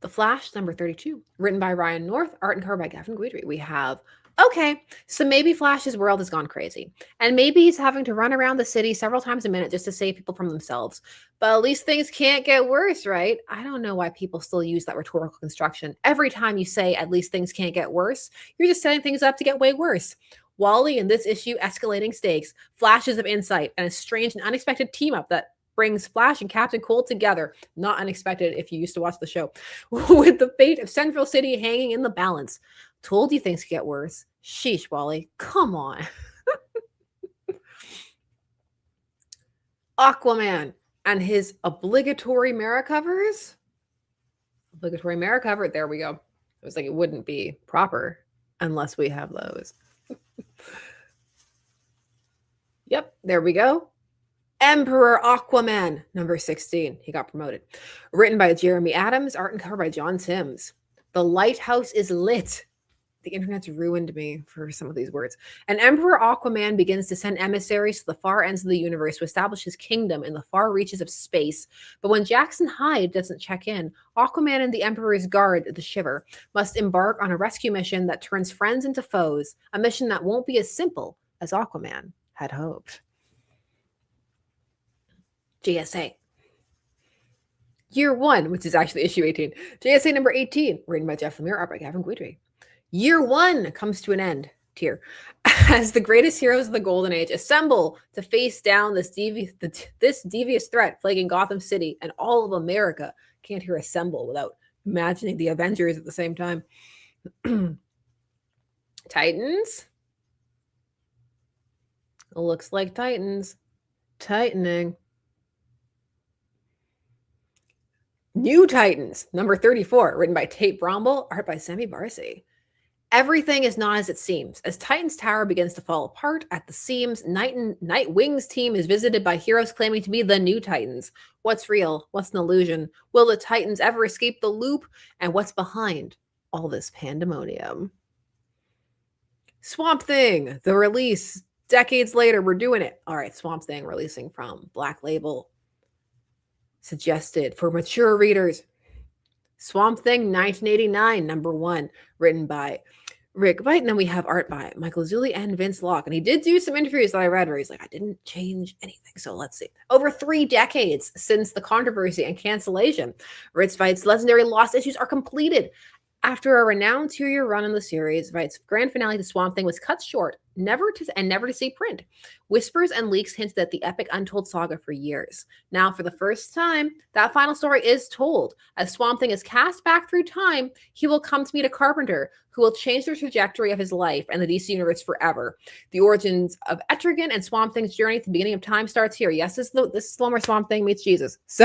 The Flash, number 32, written by Ryan North, art and cover by Gavin Guidry. We have, okay, so maybe Flash's world has gone crazy. And maybe he's having to run around the city several times a minute just to save people from themselves. But at least things can't get worse, right? I don't know why people still use that rhetorical construction. Every time you say at least things can't get worse, you're just setting things up to get way worse. Wally in this issue escalating stakes, flashes of insight, and a strange and unexpected team up that brings Flash and Captain Cold together. Not unexpected if you used to watch the show. With the fate of Central City hanging in the balance. Told you things could get worse. Sheesh, Wally. Come on. Aquaman and his obligatory mirror covers. Obligatory mirror cover. There we go. It was like it wouldn't be proper unless we have those. Yep, there we go. Emperor Aquaman, number 16. He got promoted. Written by Jeremy Adams, art and cover by John Sims. The lighthouse is lit. The internet's ruined me for some of these words. And Emperor Aquaman begins to send emissaries to the far ends of the universe to establish his kingdom in the far reaches of space. But when Jackson Hyde doesn't check in, Aquaman and the Emperor's guard, the Shiver, must embark on a rescue mission that turns friends into foes, a mission that won't be as simple as Aquaman had hoped. JSA. Year 1, which is actually issue 18. JSA number 18, written by Jeff Lemire, art by Gavin Guidry. Year 1 comes to an end, tier, as the greatest heroes of the Golden Age assemble to face down this devious threat plaguing Gotham City and all of America. Can't hear assemble without imagining the Avengers at the same time. Titans. Looks like Titans. Tightening. New Titans, number 34, written by Tate Bromble, art by Sammy Barcy. Everything is not as it seems. As Titan's tower begins to fall apart at the seams, Nightwing's team is visited by heroes claiming to be the new Titans. What's real? What's an illusion? Will the Titans ever escape the loop? And what's behind all this pandemonium? Swamp Thing, the release. Decades later, we're doing it. All right, Swamp Thing releasing from Black Label. Suggested for mature readers. Swamp Thing 1989, number 1, written by Rick White. And then we have art by Michael Zulli and Vince Locke. And he did do some interviews that I read where he's like, I didn't change anything. So let's see. Over 3 decades since the controversy and cancellation, Ritz Fight's legendary lost issues are completed. After a renowned 2-year run in the series, its grand finale to Swamp Thing was cut short, never to see print. Whispers and leaks hinted at the epic untold saga for years. Now, for the first time, that final story is told. As Swamp Thing is cast back through time, he will come to meet a carpenter who will change the trajectory of his life and the DC universe forever. The origins of Etrigan and Swamp Thing's journey at the beginning of time starts here. Yes, this is the one where Swamp Thing meets Jesus. So,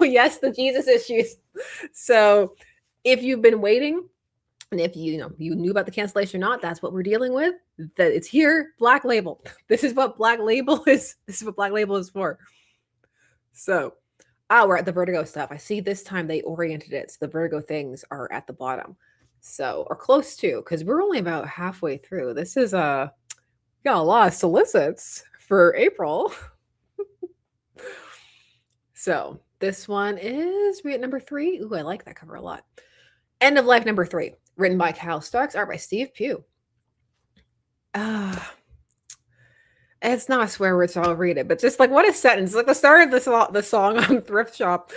yes, the Jesus issues. So, if you've been waiting, and if you knew about the cancellation or not, that's what we're dealing with. That it's here, Black Label. This is what Black Label is. This is what Black Label is for. So, we're at the Vertigo stuff. I see this time they oriented it so the Vertigo things are at the bottom. So, or close to, because we're only about halfway through. This is got a lot of solicits for April. So, this one is we at number 3. Ooh, I like that cover a lot. End of Life number 3, written by Cal Starks, art by Steve Pugh. It's not a swear word, so I'll read it, but just like what a sentence. Like the start of the song on Thrift Shop.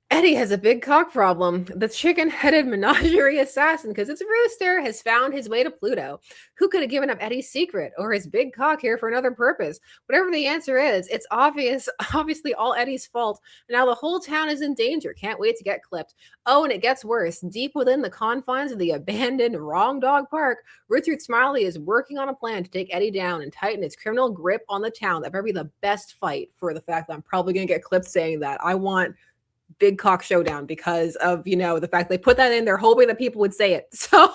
Eddie has a big cock problem. The chicken-headed menagerie assassin, because it's Rooster, has found his way to Pluto. Who could have given up Eddie's secret or his big cock here for another purpose? Whatever the answer is, it's obviously all Eddie's fault. Now the whole town is in danger. Can't wait to get clipped. Oh, and it gets worse. Deep within the confines of the abandoned Wrong Dog Park, Richard Smiley is working on a plan to take Eddie down and tighten his criminal grip on the town. That better be the best fight for the fact that I'm probably going to get clipped saying that. I want big cock showdown because of the fact they put that in there hoping that people would say it. So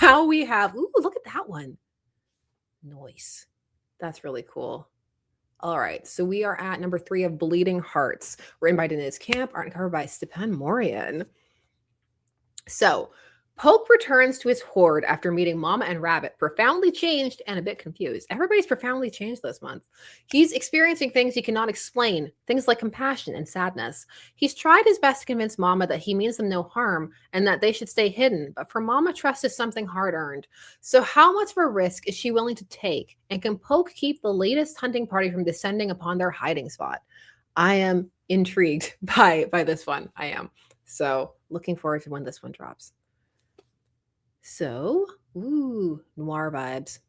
now we have look at that one. Nice. That's really cool. All right, so we are at number 3 of Bleeding Hearts, written by Denise Camp, art and cover by Stepan Morian. So Poke returns to his horde after meeting Mama and Rabbit, profoundly changed and a bit confused. Everybody's profoundly changed this month. He's experiencing things he cannot explain, things like compassion and sadness. He's tried his best to convince Mama that he means them no harm and that they should stay hidden, but for Mama, trust is something hard-earned. So how much of a risk is she willing to take, and can Poke keep the latest hunting party from descending upon their hiding spot? I am intrigued by this one. I am. So looking forward to when this one drops. So, noir vibes.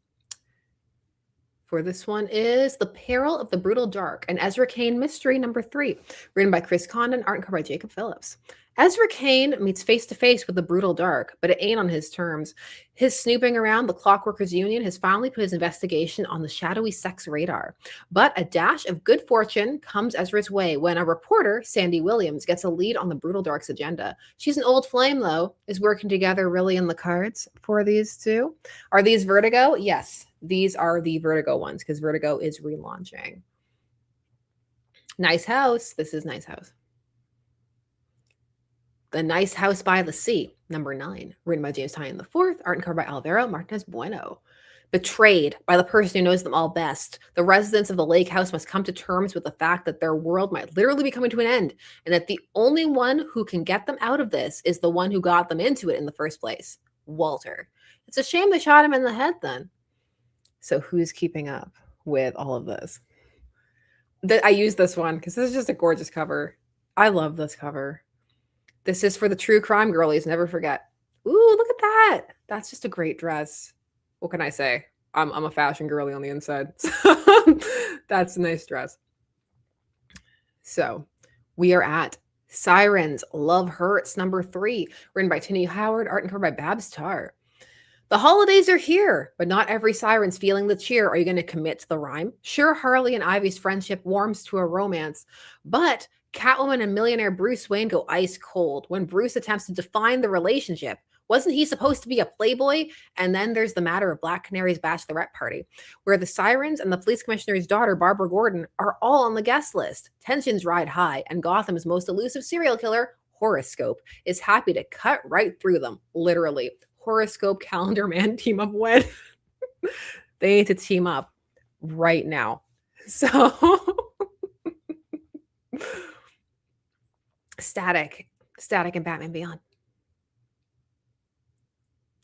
For this one is The Peril of the Brutal Dark, an Ezra Cain mystery number 3, written by Chris Condon, art and cover by Jacob Phillips. Ezra Cain meets face-to-face with the brutal dark, but it ain't on his terms. His snooping around the Clockworkers Union has finally put his investigation on the shadowy sex radar. But a dash of good fortune comes Ezra's way when a reporter, Sandy Williams, gets a lead on the brutal dark's agenda. She's an old flame, though. Is working together really in the cards for these two? Are these Vertigo? Yes, these are the Vertigo ones, because Vertigo is relaunching. Nice House. This is Nice House. The Nice House by the Sea, number 9, written by James Tynion IV, art and cover by Alvaro Martinez Bueno. Betrayed by the person who knows them all best, the residents of the lake house must come to terms with the fact that their world might literally be coming to an end, and that the only one who can get them out of this is the one who got them into it in the first place, Walter. It's a shame they shot him in the head then. So who's keeping up with all of this? I use this one because this is just a gorgeous cover. I love this cover. This is for the true crime girlies. Never forget. Ooh, look at that. That's just a great dress. What can I say? I'm a fashion girly on the inside. That's a nice dress. So we are at Sirens Love Hurts number 3, written by Tini Howard, art and cover by Babs Tarr. The holidays are here, but not every siren's feeling the cheer. Are you going to commit to the rhyme? Sure, Harley and Ivy's friendship warms to a romance, but Catwoman and millionaire Bruce Wayne go ice cold when Bruce attempts to define the relationship. Wasn't he supposed to be a playboy? And then there's the matter of Black Canary's bachelorette party, where the sirens and the police commissioner's daughter, Barbara Gordon, are all on the guest list. Tensions ride high, and Gotham's most elusive serial killer, Horoscope, is happy to cut right through them, literally. Horoscope, Calendar Man, team up when? They need to team up right now. So... Static and Batman Beyond.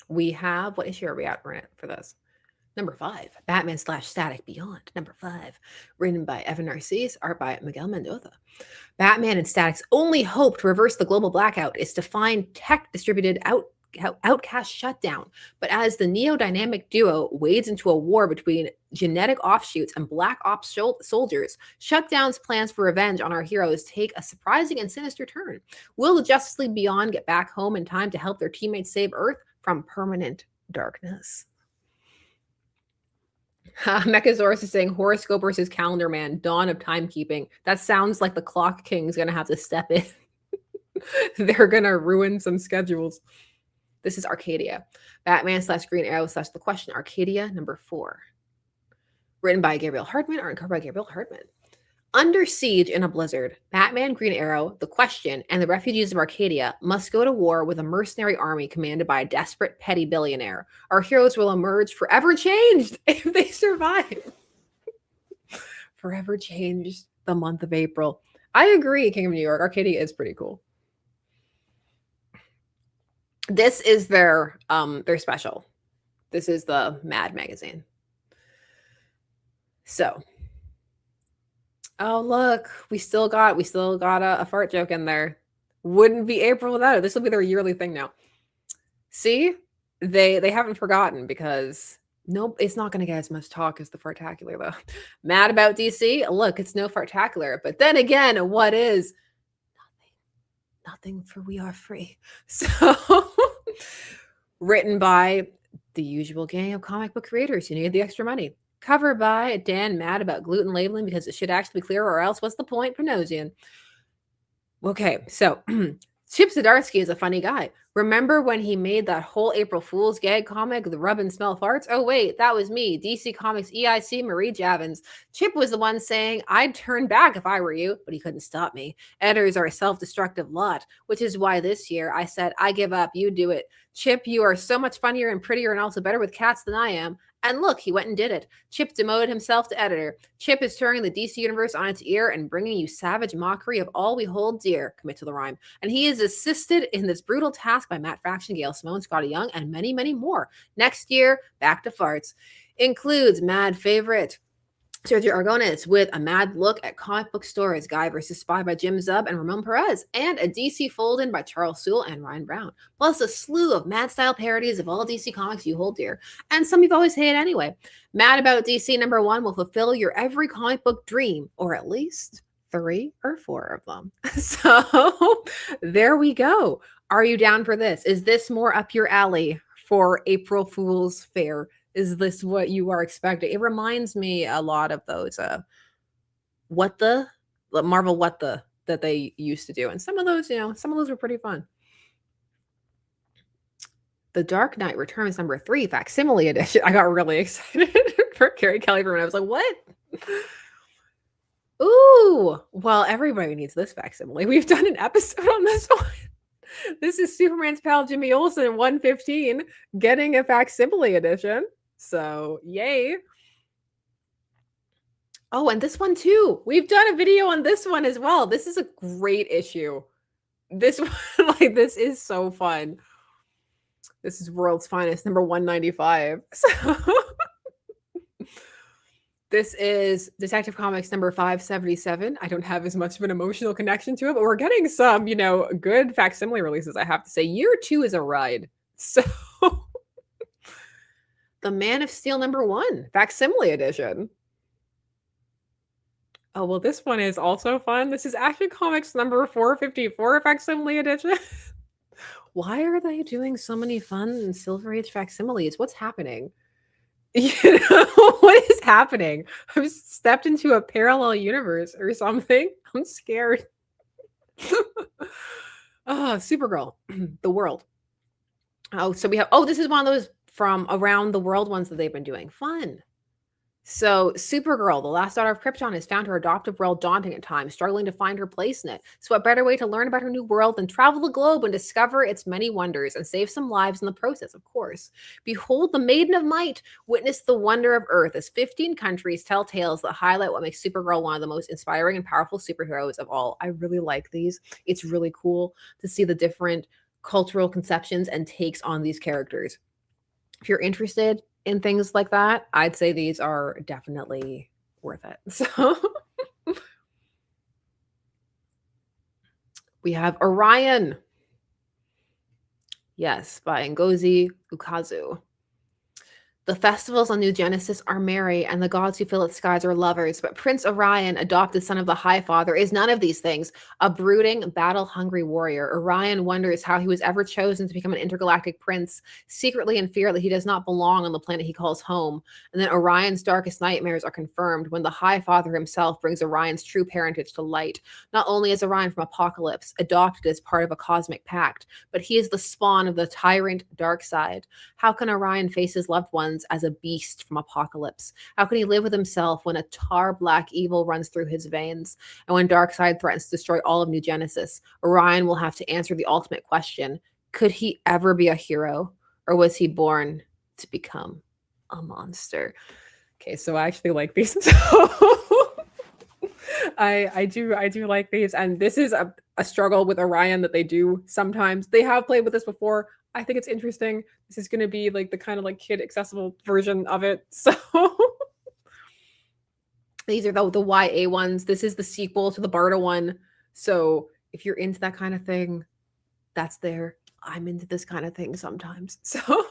We have, what issue are we at for this? Number 5, Batman/Static Beyond. Number 5, written by Evan Narcisse, art by Miguel Mendoza. Batman and Static's only hope to reverse the global blackout is to find tech-distributed outcast shutdown. But as the neo-dynamic duo wades into a war between genetic offshoots and black ops soldiers, Shutdown's plans for revenge on our heroes take a surprising and sinister turn. Will the Justice League Beyond get back home in time to help their teammates save Earth from permanent darkness? Mechasaurus is saying horoscope versus calendar man, dawn of timekeeping. That sounds like the Clock King's gonna have to step in. They're gonna ruin some schedules. This is Arcadia. Batman/Green Arrow/The Question. Arcadia, number 4. Written by Gabriel Hardman, art and cover by Gabriel Hardman. Under siege in a blizzard, Batman, Green Arrow, The Question, and the refugees of Arcadia must go to war with a mercenary army commanded by a desperate petty billionaire. Our heroes will emerge forever changed if they survive. Forever changed the month of April. I agree, King of New York. Arcadia is pretty cool. This is their special. This is the Mad magazine. So, oh look, we still got a fart joke in there. Wouldn't be April without it. This will be their yearly thing now. See, they haven't forgotten because nope, it's not going to get as much talk as the Fartacular though. Mad about DC? Look, it's no Fartacular. But then again, what is? Nothing, for we are free. So, written by the usual gang of comic book creators who need the extra money. Cover by Dan, mad about gluten labeling because it should actually be clear, or else what's the point? Panosian. Okay, so Chip Zdarsky is a funny guy. Remember when he made that whole April Fool's gag comic, The Rub and Smell Farts? Oh, wait, that was me, DC Comics EIC Marie Javins. Chip was the one saying, I'd turn back if I were you, but he couldn't stop me. Editors are a self-destructive lot, which is why this year I said, I give up, you do it. Chip, you are so much funnier and prettier and also better with cats than I am. And look, he went and did it. Chip demoted himself to editor. Chip is turning the DC universe on its ear and bringing you savage mockery of all we hold dear. Commit to the rhyme. And he is assisted in this brutal task by Matt Fraction, Gail Simone, Scotty Young, and many, many more. Next year, back to farts. Includes mad favorite Sergio Aragones with a mad look at comic book stories, Guy vs. Spy by Jim Zub and Ramon Perez, and a DC fold-in by Charles Sewell and Ryan Brown, plus a slew of mad-style parodies of all DC comics you hold dear, and some you've always hated anyway. Mad About DC number 1 will fulfill your every comic book dream, or at least 3 or 4 of them. So there we go. Are you down for this? Is this more up your alley for April Fool's Fair? Is this what you are expecting? It reminds me a lot of those Marvel What The that they used to do. And some of those, some of those were pretty fun. The Dark Knight Returns number 3, Facsimile edition. I got really excited for Carrie Kelly when I was like, what? Ooh, well, everybody needs this facsimile. We've done an episode on this one. This is Superman's pal Jimmy Olsen 115 getting a facsimile edition. So, yay. Oh, and this one too. We've done a video on this one as well. This is a great issue. This one, this is so fun. This is World's Finest, number 195. So, this is Detective Comics number 577. I don't have as much of an emotional connection to it, but we're getting some, good facsimile releases, I have to say. Year 2 is a ride. So... The Man of Steel number 1, facsimile edition. Oh, well, this one is also fun. This is Action Comics number 454, facsimile edition. Why are they doing so many fun Silver Age facsimiles? What's happening? What is happening? I've stepped into a parallel universe or something. I'm scared. Supergirl, The World. Oh, so we have, this is one of those from around the world ones that they've been doing. Fun. So Supergirl, the last daughter of Krypton, has found her adoptive world daunting at times, struggling to find her place in it. So what better way to learn about her new world than travel the globe and discover its many wonders and save some lives in the process, of course. Behold the Maiden of Might, witness the wonder of Earth as 15 countries tell tales that highlight what makes Supergirl one of the most inspiring and powerful superheroes of all. I really like these. It's really cool to see the different cultural conceptions and takes on these characters. If you're interested in things like that, I'd say these are definitely worth it. So we have Orion. Yes, by Ngozi Ukazu. The festivals on New Genesis are merry, and the gods who fill its skies are lovers. But Prince Orion, adopted son of the High Father, is none of these things. A brooding, battle-hungry warrior, Orion wonders how he was ever chosen to become an intergalactic prince, secretly in fear that he does not belong on the planet he calls home. And then Orion's darkest nightmares are confirmed when the High Father himself brings Orion's true parentage to light. Not only is Orion from Apocalypse, adopted as part of a cosmic pact, but he is the spawn of the tyrant Darkseid. How can Orion face his loved ones as a beast from Apocalypse? How can he live with himself when a tar black evil runs through his veins? And when Darkseid threatens to destroy all of New Genesis, Orion will have to answer the ultimate question. Could he ever be a hero? Or was he born to become a monster? Okay, so I actually like these. I do like these, and this is a struggle with Orion that they do sometimes. They have played with this before. I think it's interesting. This is going to be like the kind of like kid accessible version of it. So these are the YA ones. This is the sequel to the Barda one. So if you're into that kind of thing, that's there. I'm into this kind of thing sometimes. So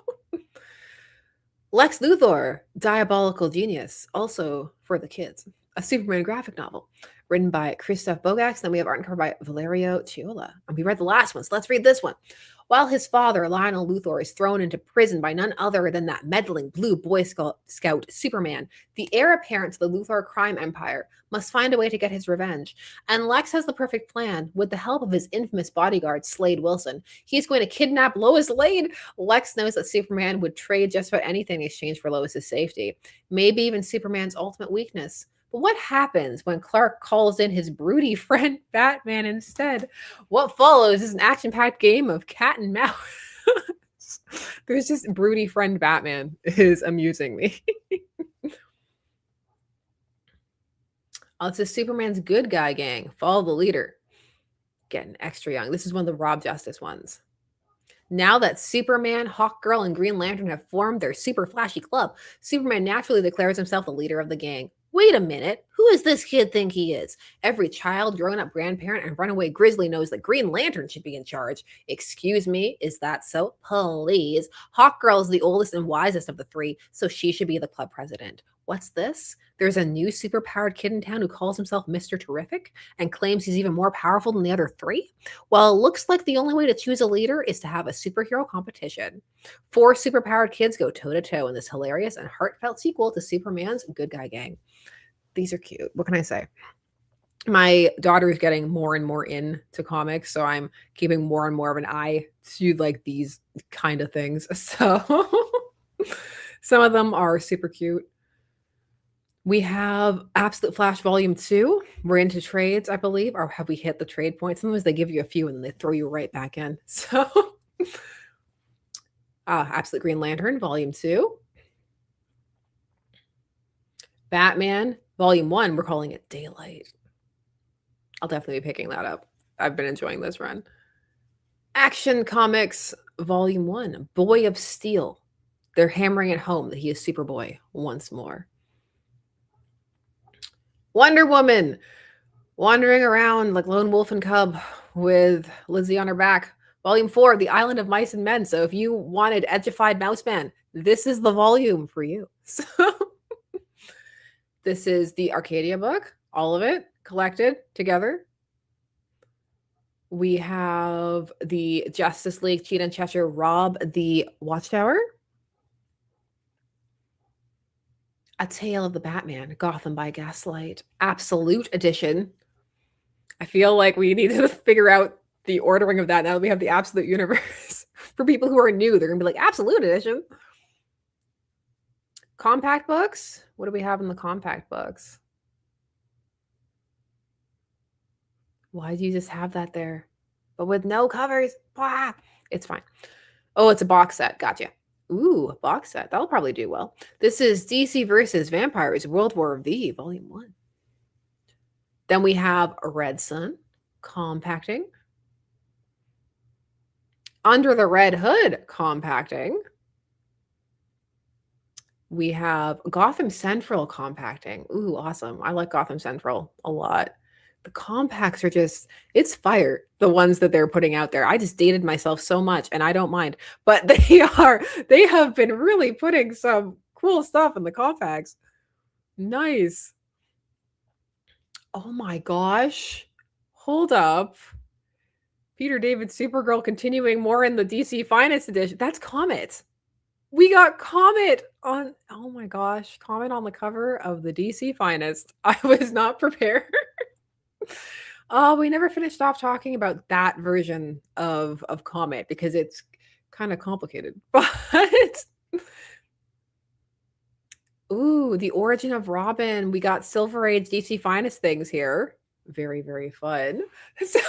Lex Luthor, Diabolical Genius, also for the kids. A Superman graphic novel written by Christoph Bogax. Then we have art and cover by Valerio Chiola. And we read the last one, so let's read this one. While his father, Lionel Luthor, is thrown into prison by none other than that meddling blue Boy Scout Superman, the heir apparent to the Luthor crime empire must find a way to get his revenge. And Lex has the perfect plan. With the help of his infamous bodyguard, Slade Wilson, he's going to kidnap Lois Lane. Lex knows that Superman would trade just about anything in exchange for Lois's safety, maybe even Superman's ultimate weakness. But what happens when Clark calls in his broody friend Batman instead? What follows is an action-packed game of cat and mouse. There's just broody friend Batman is amusing me. Oh, it's a Superman's good guy gang. Follow the leader. Getting extra young. This is one of the Rob Justice ones. Now that Superman, Hawkgirl, and Green Lantern have formed their super flashy club, Superman naturally declares himself the leader of the gang. Wait a minute, who does this kid think he is? Every child, grown-up grandparent, and runaway grizzly knows that Green Lantern should be in charge. Excuse me, is that so? Please. Hawkgirl is the oldest and wisest of the three, so she should be the club president. What's this? There's a new superpowered kid in town who calls himself Mr. Terrific and claims he's even more powerful than the other three? Well, it looks like the only way to choose a leader is to have a superhero competition. 4 superpowered kids go toe-to-toe in this hilarious and heartfelt sequel to Superman's Good Guy Gang. These are cute. What can I say? My daughter is getting more and more into comics, so I'm keeping more and more of an eye to like these kind of things. So some of them are super cute. We have Absolute Flash Volume 2. We're into trades, I believe. Or have we hit the trade point? Sometimes they give you a few and then they throw you right back in. So Absolute Green Lantern Volume 2. Batman Volume 1. We're calling it Daylight. I'll definitely be picking that up. I've been enjoying this run. Action Comics Volume 1. Boy of Steel. They're hammering it home that he is Superboy once more. Wonder Woman, wandering around like Lone Wolf and Cub with Lizzie on her back. Volume 4, The Island of Mice and Men. So if you wanted edgified mouse man, this is the volume for you. So this is the Arcadia book, all of it collected together. We have the Justice League Cheetah and Cheshire Rob the Watchtower. A Tale of the Batman, Gotham by Gaslight, Absolute Edition. I feel like we need to figure out the ordering of that now that we have the Absolute Universe. For people who are new, they're going to be like, Absolute Edition. Compact books? What do we have in the compact books? Why do you just have that there? But with no covers? Blah. It's fine. Oh, it's a box set. Gotcha. Ooh, a box set. That'll probably do well. This is DC versus Vampires, World War V, Volume 1. Then we have Red Sun, compacting. Under the Red Hood, compacting. We have Gotham Central compacting. Ooh, awesome. I like Gotham Central a lot. The compacts are just, it's fire, the ones that they're putting out there. I just dated myself so much and I don't mind. But they have been really putting some cool stuff in the compacts. Nice. Oh my gosh. Hold up. Peter David Supergirl continuing more in the DC Finest edition. That's Comet. We got Comet on, oh my gosh, Comet on the cover of the DC Finest. I was not prepared. Oh, we never finished off talking about that version of Comet because it's kind of complicated. But ooh, the origin of Robin. We got Silver Age DC Finest things here. Very, very fun. So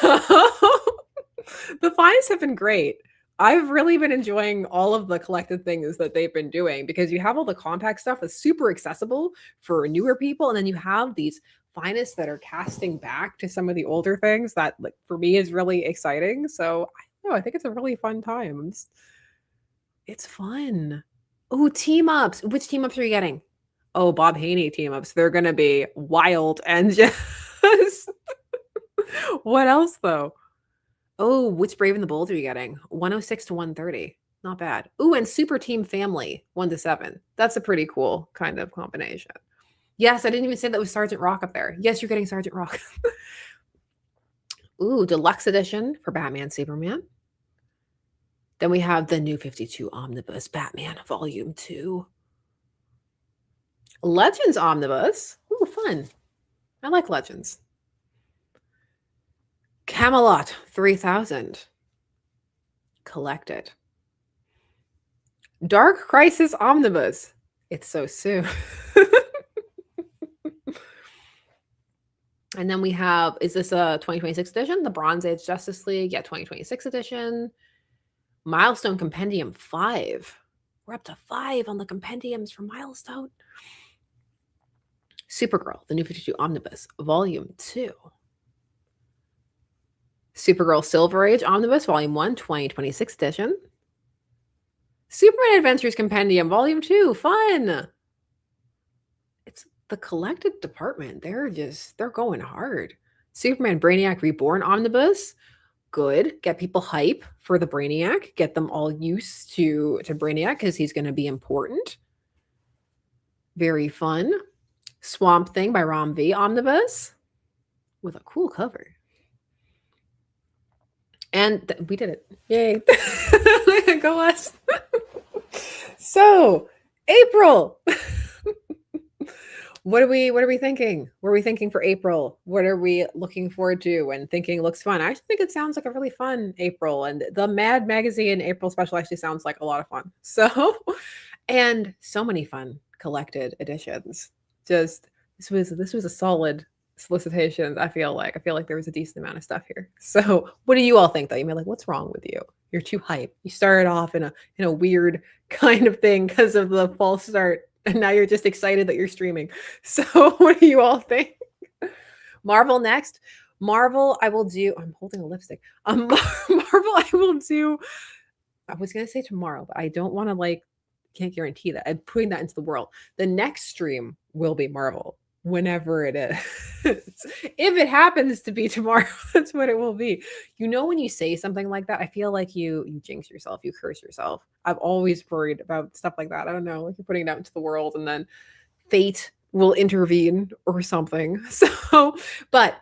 the finest have been great. I've really been enjoying all of the collected things that they've been doing because you have all the compact stuff that's super accessible for newer people, and then you have these finest that are casting back to some of the older things that, like, for me is really exciting. So I don't know, I think it's a really fun time. It's fun. Oh, team ups. Which team ups are you getting? Oh, Bob Haney team ups. They're gonna be wild and just what else though? Oh, which Brave and the Bold are you getting? 106 to 130. Not bad. Ooh, and Super Team Family, 1 to 7. That's a pretty cool kind of combination. Yes, I didn't even say that was Sergeant Rock up there. Yes, you're getting Sergeant Rock. Ooh, deluxe edition for Batman Superman. Then we have the New 52 Omnibus Batman Volume 2. Legends Omnibus. Ooh, fun. I like Legends. Camelot 3000. Collected. Dark Crisis Omnibus. It's so soon. And then we have, is this a 2026 edition? The Bronze Age Justice League. Yeah, 2026 edition. Milestone Compendium 5. We're up to 5 on the compendiums for Milestone. Supergirl, the New 52 Omnibus, Volume 2. Supergirl Silver Age Omnibus, Volume 1, 2026 edition. Superman Adventures Compendium, Volume 2, fun. It's the collected department. They're going hard. Superman Brainiac Reborn Omnibus, good. Get people hype for the Brainiac. Get them all used to Brainiac because he's going to be important. Very fun. Swamp Thing by Rom V Omnibus with a cool cover. And we did it. Yay. Go us. So, April. What are we thinking? What are we thinking for April? What are we looking forward to and thinking looks fun? I think it sounds like a really fun April, and the Mad Magazine April special actually sounds like a lot of fun. So, and so many fun collected editions. Just this was a solid solicitations. I feel like there was a decent amount of stuff here. So what do you all think though? You may be like, what's wrong with you? You're too hype. You started off in a weird kind of thing because of the false start, and now you're just excited that you're streaming. So what do you all think? Marvel next. Marvel, I will do. I'm holding a lipstick. Marvel, I will do. I was gonna say tomorrow, but I don't want to can't guarantee that. I'm putting that into the world. The next stream will be Marvel. Whenever it is. If it happens to be tomorrow, that's what it will be. You know, when you say something like that, I feel like you jinx yourself, you curse yourself. I've always worried about stuff like that. I don't know, like you're putting it out into the world and then fate will intervene or something. So, but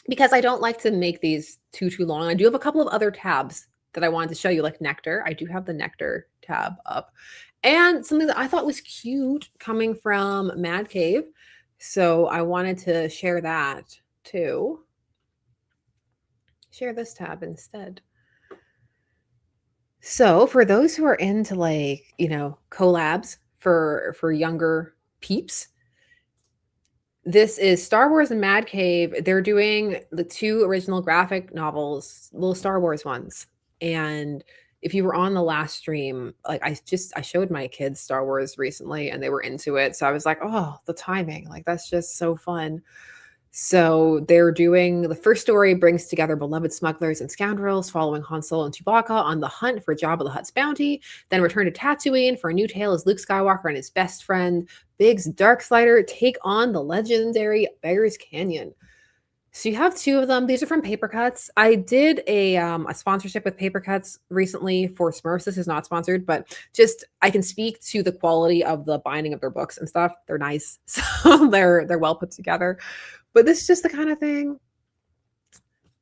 because I don't like to make these too long, I do have a couple of other tabs that I wanted to show you, like Nectar. I do have the Nectar tab up. And something that I thought was cute coming from Mad Cave. So I wanted to share that too. Share this tab instead. So for those who are into collabs for younger peeps, this is Star Wars and Mad Cave. They're doing the 2 original graphic novels, little Star Wars ones. And if you were on the last stream, I showed my kids Star Wars recently and they were into it. So I was like, oh, the timing, that's just so fun. So they're doing the first story brings together beloved smugglers and scoundrels following Han Solo and Chewbacca on the hunt for Jabba the Hutt's bounty. Then return to Tatooine for a new tale as Luke Skywalker and his best friend Biggs Darkslider take on the legendary Beggars Canyon. So you have two of them. These are from Paper Cuts. I did a sponsorship with Paper Cuts recently for Smurfs. This is not sponsored, but just I can speak to the quality of the binding of their books and stuff. They're nice, so they're well put together. But this is just the kind of thing.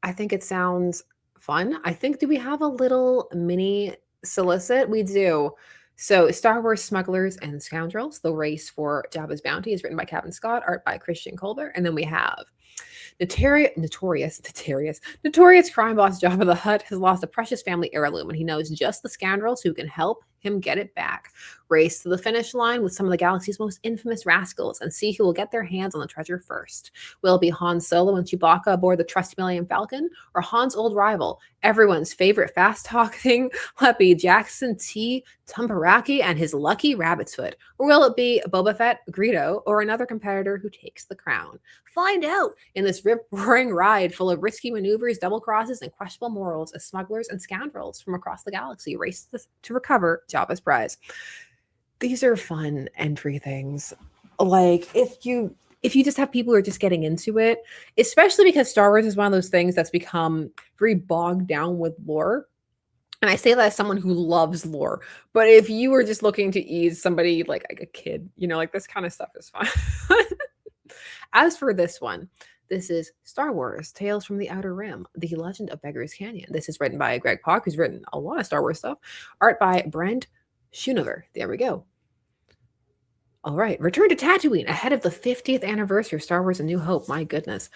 I think it sounds fun. I think, do we have a little mini solicit? We do. So, Star Wars Smugglers and Scoundrels, The Race for Jabba's Bounty is written by Kevin Scott, art by Christian Colbert. And then we have notorious crime boss Jabba the Hutt has lost a precious family heirloom, and he knows just the scoundrels who can help him get it back. Race to the finish line with some of the galaxy's most infamous rascals and see who will get their hands on the treasure first. Will it be Han Solo and Chewbacca aboard the trusty Millennium Falcon, or Han's old rival, everyone's favorite fast-talking Leppy Jackson T. Tumbaraki and his lucky rabbit's foot? Or will it be Boba Fett, Greedo, or another competitor who takes the crown? Find out in this rip-roaring ride full of risky maneuvers, double crosses, and questionable morals as smugglers and scoundrels from across the galaxy race to recover Jabba's prize. These are fun entry things. Like if you just have people who are just getting into it, especially because Star Wars is one of those things that's become very bogged down with lore. And I say that as someone who loves lore. But if you were just looking to ease somebody like a kid, like this kind of stuff is fun. As for this one, this is Star Wars Tales from the Outer Rim, The Legend of Beggars Canyon. This is written by Greg Pak, who's written a lot of Star Wars stuff. Art by Brent Schoonover. There we go. All right, return to Tatooine ahead of the 50th anniversary of Star Wars A New Hope. My goodness.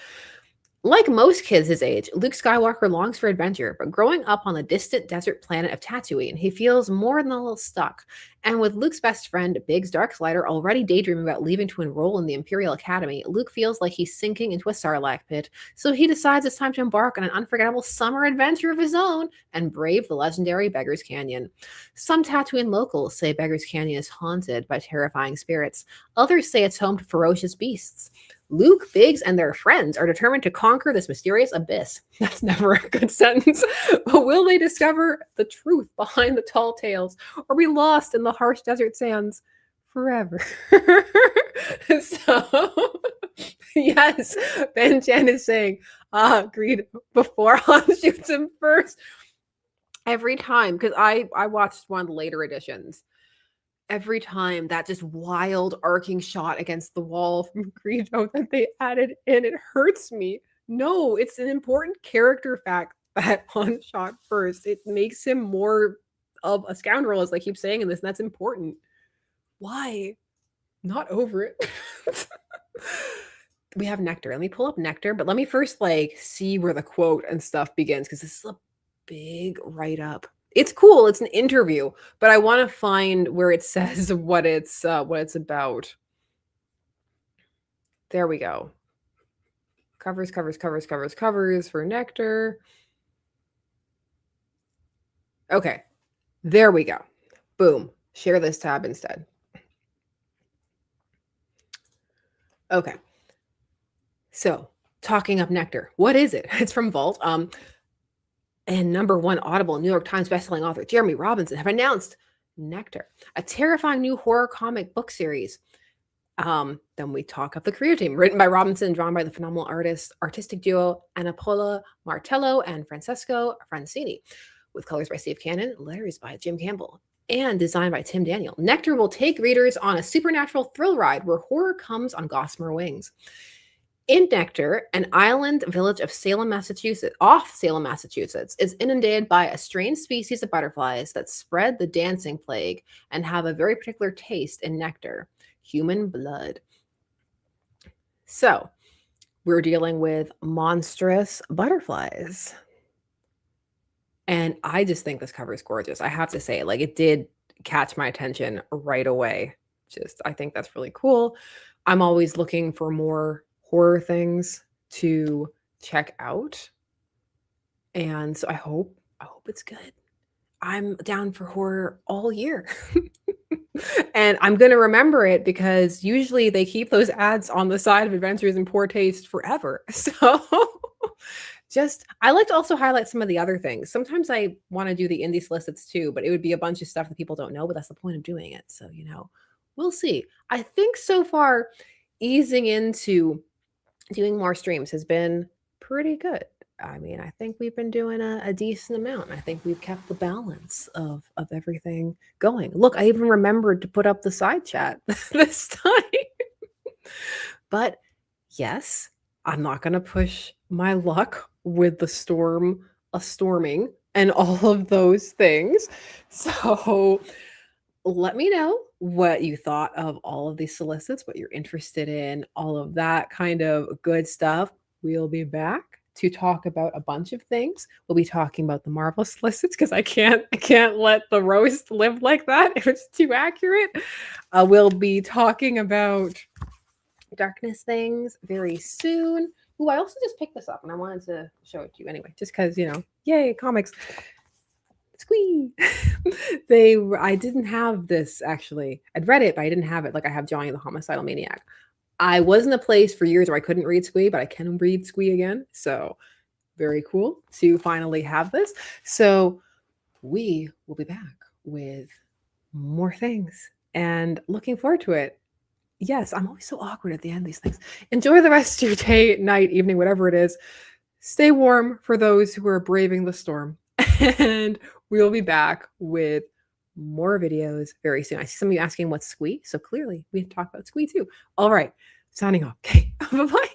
Like most kids his age, Luke Skywalker longs for adventure, but growing up on the distant desert planet of Tatooine, he feels more than a little stuck. And with Luke's best friend, Biggs Darkslider, already daydreaming about leaving to enroll in the Imperial Academy, Luke feels like he's sinking into a sarlacc pit. So he decides it's time to embark on an unforgettable summer adventure of his own and brave the legendary Beggars Canyon. Some Tatooine locals say Beggars Canyon is haunted by terrifying spirits. Others say it's home to ferocious beasts. Luke, Biggs, and their friends are determined to conquer this mysterious abyss. That's never a good sentence. But will they discover the truth behind the tall tales or be lost in the harsh desert sands forever? So, yes, Ben Chan is saying, agreed, before Han shoots him first. Every time, because I watched one of the later editions, every time that just wild arcing shot against the wall from Greedo that they added in, it hurts me. No, it's an important character fact that Han shot first. It makes him more of a scoundrel, as I keep saying in this, and that's important. Why? Not over it. We have Nectar. Let me pull up Nectar, but let me first see where the quote and stuff begins, because this is a big write-up. It's cool. It's an interview, but I want to find where it says what it's about. There we go. Covers for Nectar. Okay. There we go. Boom. Share this tab instead. Okay. So, talking up Nectar. What is it? It's from Vault. And #1 Audible New York Times bestselling author Jeremy Robinson have announced Nectar, a terrifying new horror comic book series. Then we talk up the creative team, written by Robinson and drawn by the phenomenal artistic duo Anapola Martello and Francesco Francini, with colors by Steve Cannon, letters by Jim Campbell, and designed by Tim Daniel. Nectar will take readers on a supernatural thrill ride where horror comes on gossamer wings. In Nectar, an island village of Salem, Massachusetts, is inundated by a strange species of butterflies that spread the dancing plague and have a very particular taste in nectar: human blood. So, we're dealing with monstrous butterflies. And I just think this cover is gorgeous. I have to say, it did catch my attention right away. I think that's really cool. I'm always looking for more horror things to check out, and so I hope it's good. I'm down for horror all year. And I'm going to remember it because usually they keep those ads on the side of Adventures in Poor Taste forever. So I like to also highlight some of the other things. Sometimes I want to do the indie solicits too, but it would be a bunch of stuff that people don't know, but that's the point of doing it. So, we'll see. I think so far, easing into doing more streams has been pretty good. I mean, I think we've been doing a decent amount. I think we've kept the balance of everything going. Look, I even remembered to put up the side chat this time. But yes, I'm not going to push my luck with the storming and all of those things. So let me know what you thought of all of these solicits, what you're interested in, all of that kind of good stuff. We'll be back to talk about a bunch of things. We'll be talking about the Marvel solicits because I can't let the roast live like that if it's too accurate. We'll be talking about darkness things very soon. Ooh, I also just picked this up and I wanted to show it to you anyway, just because, yay, comics. Squee. I didn't have this actually. I'd read it, but I didn't have it like I have Johnny the Homicidal Maniac. I was in a place for years where I couldn't read Squee, but I can read Squee again. So very cool to finally have this. So we will be back with more things and looking forward to it. Yes, I'm always so awkward at the end of these things. Enjoy the rest of your day, night, evening, whatever it is. Stay warm for those who are braving the storm. And we'll be back with more videos very soon. I see some of you asking what's Squee, so clearly we can talk about Squee too. All right, signing off. Okay, bye-bye.